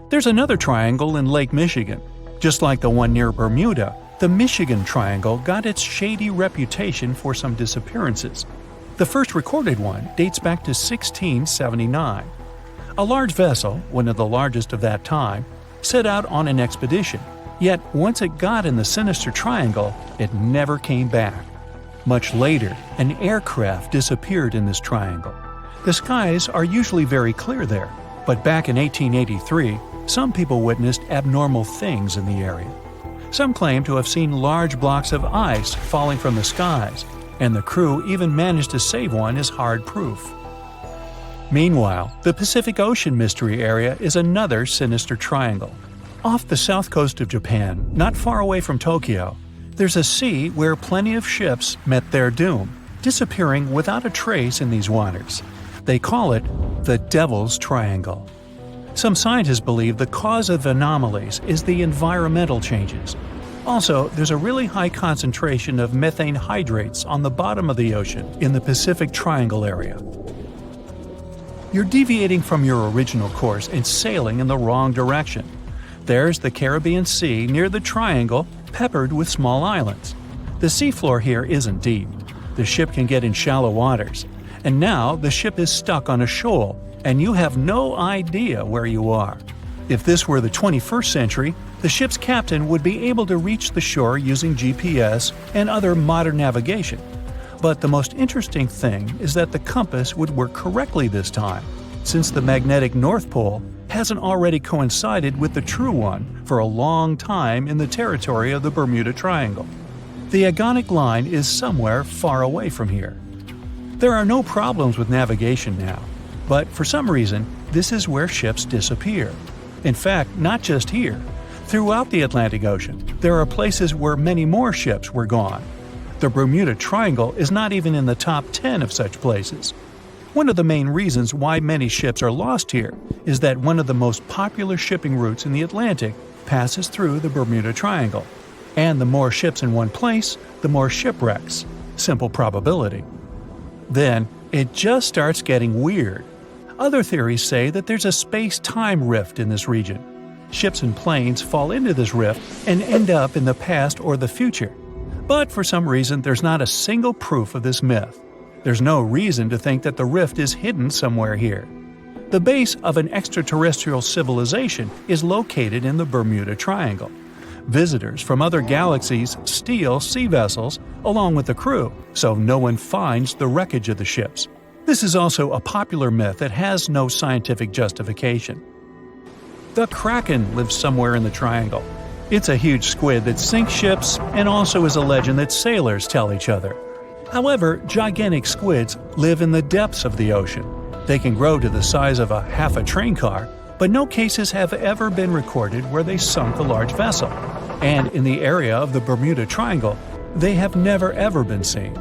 There's another triangle in Lake Michigan. Just like the one near Bermuda, the Michigan Triangle got its shady reputation for some disappearances. The first recorded one dates back to 1679. A large vessel, one of the largest of that time, set out on an expedition. Yet, once it got in the sinister triangle, it never came back. Much later, an aircraft disappeared in this triangle. The skies are usually very clear there, but back in 1883, some people witnessed abnormal things in the area. Some claim to have seen large blocks of ice falling from the skies, and the crew even managed to save one as hard proof. Meanwhile, the Pacific Ocean Mystery Area is another sinister triangle. Off the south coast of Japan, not far away from Tokyo, there's a sea where plenty of ships met their doom, disappearing without a trace in these waters. They call it the Devil's Triangle. Some scientists believe the cause of anomalies is the environmental changes. Also, there's a really high concentration of methane hydrates on the bottom of the ocean in the Pacific Triangle area. You're deviating from your original course and sailing in the wrong direction. There's the Caribbean Sea near the triangle, peppered with small islands. The seafloor here isn't deep. The ship can get in shallow waters. And now the ship is stuck on a shoal, and you have no idea where you are. If this were the 21st century, the ship's captain would be able to reach the shore using GPS and other modern navigation. But the most interesting thing is that the compass would work correctly this time, since the magnetic North Pole hasn't already coincided with the true one for a long time in the territory of the Bermuda Triangle. The agonic line is somewhere far away from here. There are no problems with navigation now, but for some reason, this is where ships disappear. In fact, not just here. Throughout the Atlantic Ocean, there are places where many more ships were gone. The Bermuda Triangle is not even in the top 10 of such places. One of the main reasons why many ships are lost here is that one of the most popular shipping routes in the Atlantic passes through the Bermuda Triangle. And the more ships in one place, the more shipwrecks. Simple probability. Then, it just starts getting weird. Other theories say that there's a space-time rift in this region. Ships and planes fall into this rift and end up in the past or the future. But for some reason, there's not a single proof of this myth. There's no reason to think that the rift is hidden somewhere here. The base of an extraterrestrial civilization is located in the Bermuda Triangle. Visitors from other galaxies steal sea vessels, along with the crew, so no one finds the wreckage of the ships. This is also a popular myth that has no scientific justification. The Kraken lives somewhere in the triangle. It's a huge squid that sinks ships and also is a legend that sailors tell each other. However, gigantic squids live in the depths of the ocean. They can grow to the size of half a train car, but no cases have ever been recorded where they sunk a large vessel. And in the area of the Bermuda Triangle, they have never ever been seen.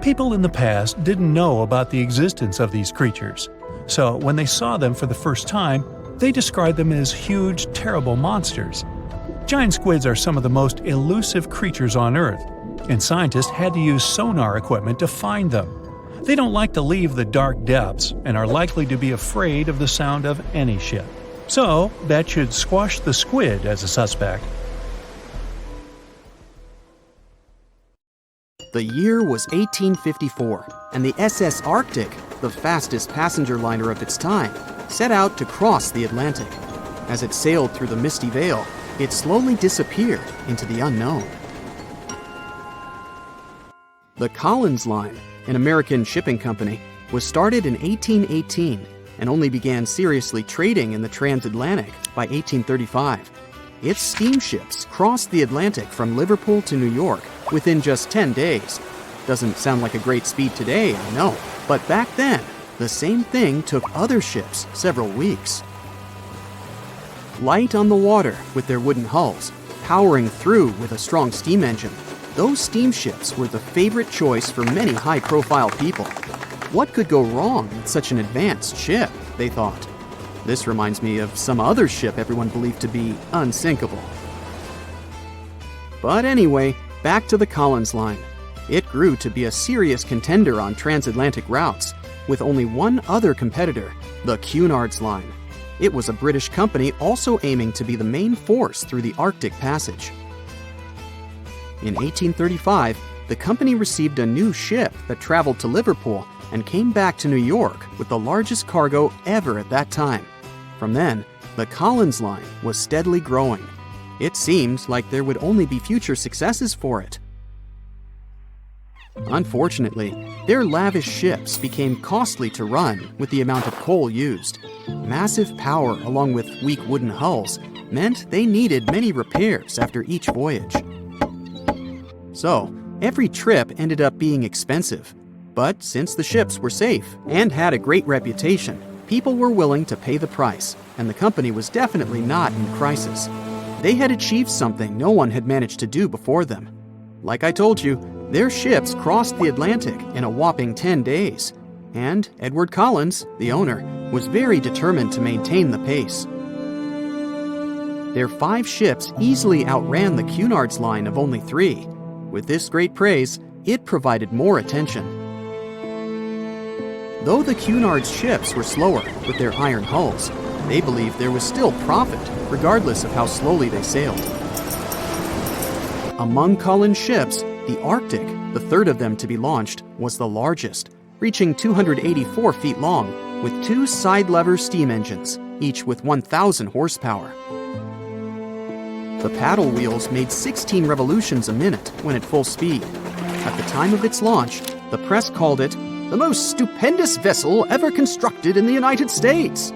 People in the past didn't know about the existence of these creatures, so when they saw them for the first time, they described them as huge, terrible monsters. Giant squids are some of the most elusive creatures on Earth, and scientists had to use sonar equipment to find them. They don't like to leave the dark depths and are likely to be afraid of the sound of any ship. So, that should squash the squid as a suspect. The year was 1854, and the SS Arctic, the fastest passenger liner of its time, set out to cross the Atlantic. As it sailed through the misty veil, it slowly disappeared into the unknown. The Collins Line, an American shipping company, was started in 1818 and only began seriously trading in the transatlantic by 1835. Its steamships crossed the Atlantic from Liverpool to New York within just 10 days. Doesn't sound like a great speed today, I know, but back then, the same thing took other ships several weeks. Light on the water with their wooden hulls, powering through with a strong steam engine, those steamships were the favorite choice for many high-profile people. What could go wrong with such an advanced ship, they thought. This reminds me of some other ship everyone believed to be unsinkable. But anyway, back to the Collins Line. It grew to be a serious contender on transatlantic routes, with only one other competitor, the Cunard's Line. It was a British company also aiming to be the main force through the Arctic Passage. In 1835, the company received a new ship that traveled to Liverpool and came back to New York with the largest cargo ever at that time. From then, the Collins Line was steadily growing. It seemed like there would only be future successes for it. Unfortunately, their lavish ships became costly to run with the amount of coal used. Massive power along with weak wooden hulls meant they needed many repairs after each voyage. So, every trip ended up being expensive. But since the ships were safe and had a great reputation, people were willing to pay the price, and the company was definitely not in crisis. They had achieved something no one had managed to do before them. Like I told you, their ships crossed the Atlantic in a whopping 10 days, and Edward Collins, the owner, was very determined to maintain the pace. Their 5 ships easily outran the Cunard's Line of only 3. With this great praise, it provided more attention. Though the Cunard's ships were slower with their iron hulls, they believed there was still profit, regardless of how slowly they sailed. Among Collins' ships, the Arctic, the third of them to be launched, was the largest, reaching 284 feet long, with 2 side-lever steam engines, each with 1,000 horsepower. The paddle wheels made 16 revolutions a minute when at full speed. At the time of its launch, the press called it the most stupendous vessel ever constructed in the United States.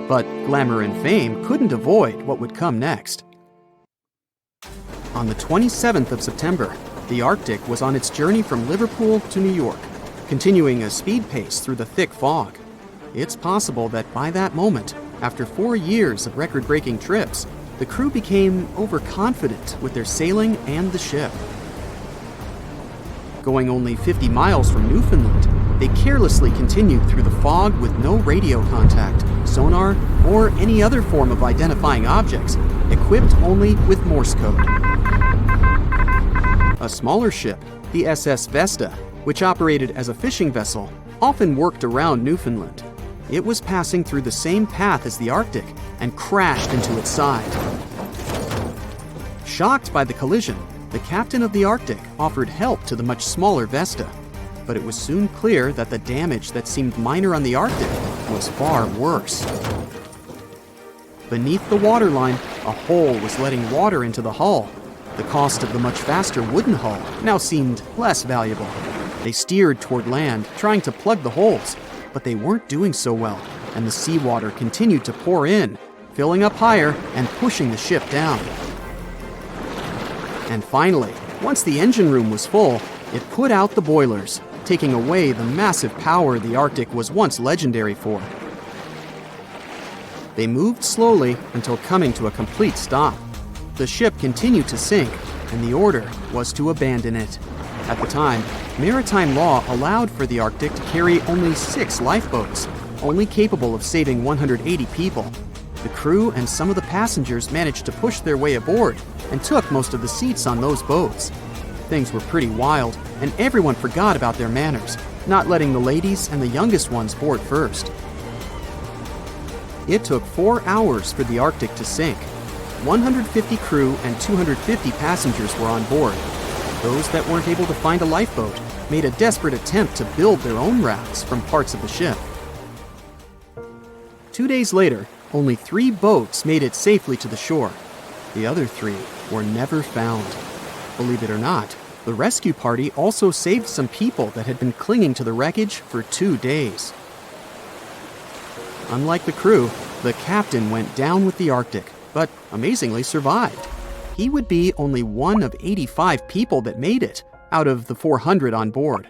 But glamour and fame couldn't avoid what would come next. On the 27th of September, the Arctic was on its journey from Liverpool to New York, continuing a speed pace through the thick fog. It's possible that by that moment, after 4 years of record-breaking trips, the crew became overconfident with their sailing and the ship. Going only 50 miles from Newfoundland, they carelessly continued through the fog with no radio contact, sonar, or any other form of identifying objects, equipped only with Morse code. A smaller ship, the SS Vesta, which operated as a fishing vessel, often worked around Newfoundland. It was passing through the same path as the Arctic and crashed into its side. Shocked by the collision, the captain of the Arctic offered help to the much smaller Vesta, but it was soon clear that the damage that seemed minor on the Arctic was far worse. Beneath the waterline, a hole was letting water into the hull. The cost of the much faster wooden hull now seemed less valuable. They steered toward land, trying to plug the holes, but they weren't doing so well, and the seawater continued to pour in, filling up higher and pushing the ship down. And finally, once the engine room was full, it put out the boilers, taking away the massive power the Arctic was once legendary for. They moved slowly until coming to a complete stop. The ship continued to sink, and the order was to abandon it. At the time, maritime law allowed for the Arctic to carry only 6 lifeboats, only capable of saving 180 people. The crew and some of the passengers managed to push their way aboard and took most of the seats on those boats. Things were pretty wild, and everyone forgot about their manners, not letting the ladies and the youngest ones board first. It took 4 hours for the Arctic to sink. 150 crew and 250 passengers were on board. Those that weren't able to find a lifeboat made a desperate attempt to build their own rafts from parts of the ship. 2 days later, only 3 boats made it safely to the shore. The other 3 were never found. Believe it or not, the rescue party also saved some people that had been clinging to the wreckage for 2 days. Unlike the crew, the captain went down with the Arctic, but amazingly survived. He would be only one of 85 people that made it, out of the 400 on board.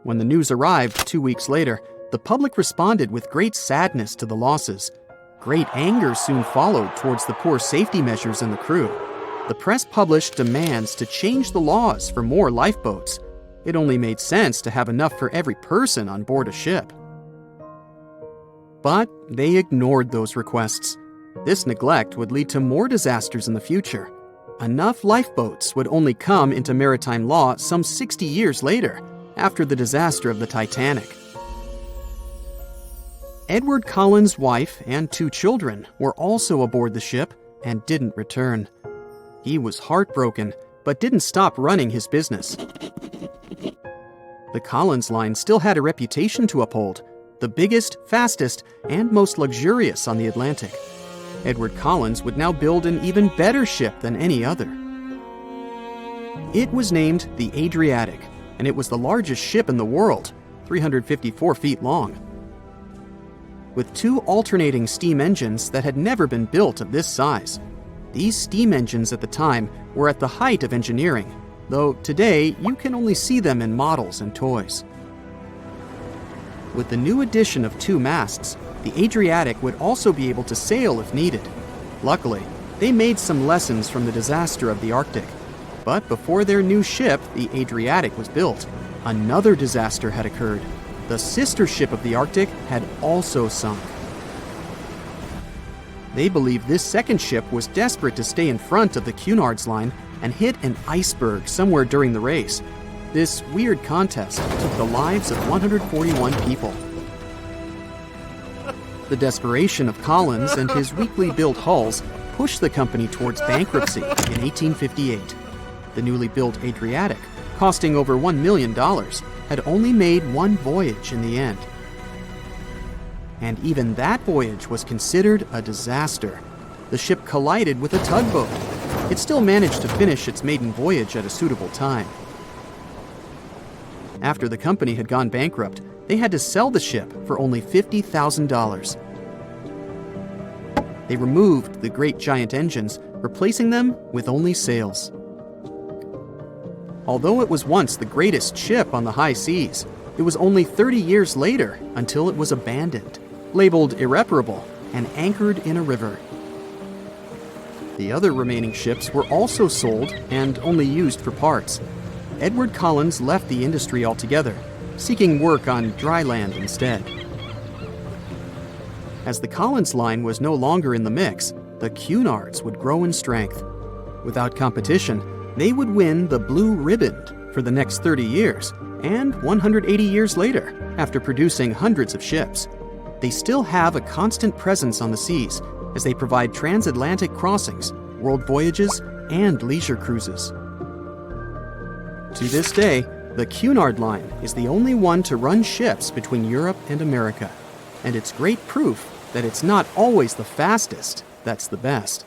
When the news arrived 2 weeks later, the public responded with great sadness to the losses. Great anger soon followed towards the poor safety measures and the crew. The press published demands to change the laws for more lifeboats. It only made sense to have enough for every person on board a ship. But they ignored those requests. This neglect would lead to more disasters in the future. Enough lifeboats would only come into maritime law some 60 years later, after the disaster of the Titanic. Edward Collins' wife and 2 children were also aboard the ship and didn't return. He was heartbroken, but didn't stop running his business. The Collins line still had a reputation to uphold, the biggest, fastest, and most luxurious on the Atlantic. Edward Collins would now build an even better ship than any other. It was named the Adriatic, and it was the largest ship in the world, 354 feet long. With 2 alternating steam engines that had never been built of this size. These steam engines at the time were at the height of engineering, though today you can only see them in models and toys. With the new addition of 2 masts, the Adriatic would also be able to sail if needed. Luckily, they made some lessons from the disaster of the Arctic. But before their new ship, the Adriatic, was built, another disaster had occurred. The sister ship of the Arctic had also sunk. They believed this second ship was desperate to stay in front of the Cunard's line and hit an iceberg somewhere during the race. This weird contest took the lives of 141 people. The desperation of Collins and his weakly built hulls pushed the company towards bankruptcy in 1858. The newly built Adriatic, costing over $1 million, had only made 1 voyage in the end. And even that voyage was considered a disaster. The ship collided with a tugboat. It still managed to finish its maiden voyage at a suitable time. After the company had gone bankrupt, they had to sell the ship for only $50,000. They removed the great giant engines, replacing them with only sails. Although it was once the greatest ship on the high seas, it was only 30 years later until it was abandoned, labeled irreparable, and anchored in a river. The other remaining ships were also sold and only used for parts. Edward Collins left the industry altogether, seeking work on dry land instead. As the Collins line was no longer in the mix, the Cunards would grow in strength. Without competition, they would win the Blue Riband for the next 30 years, and 180 years later, after producing hundreds of ships. They still have a constant presence on the seas as they provide transatlantic crossings, world voyages, and leisure cruises. To this day, the Cunard line is the only one to run ships between Europe and America, and it's great proof that it's not always the fastest that's the best.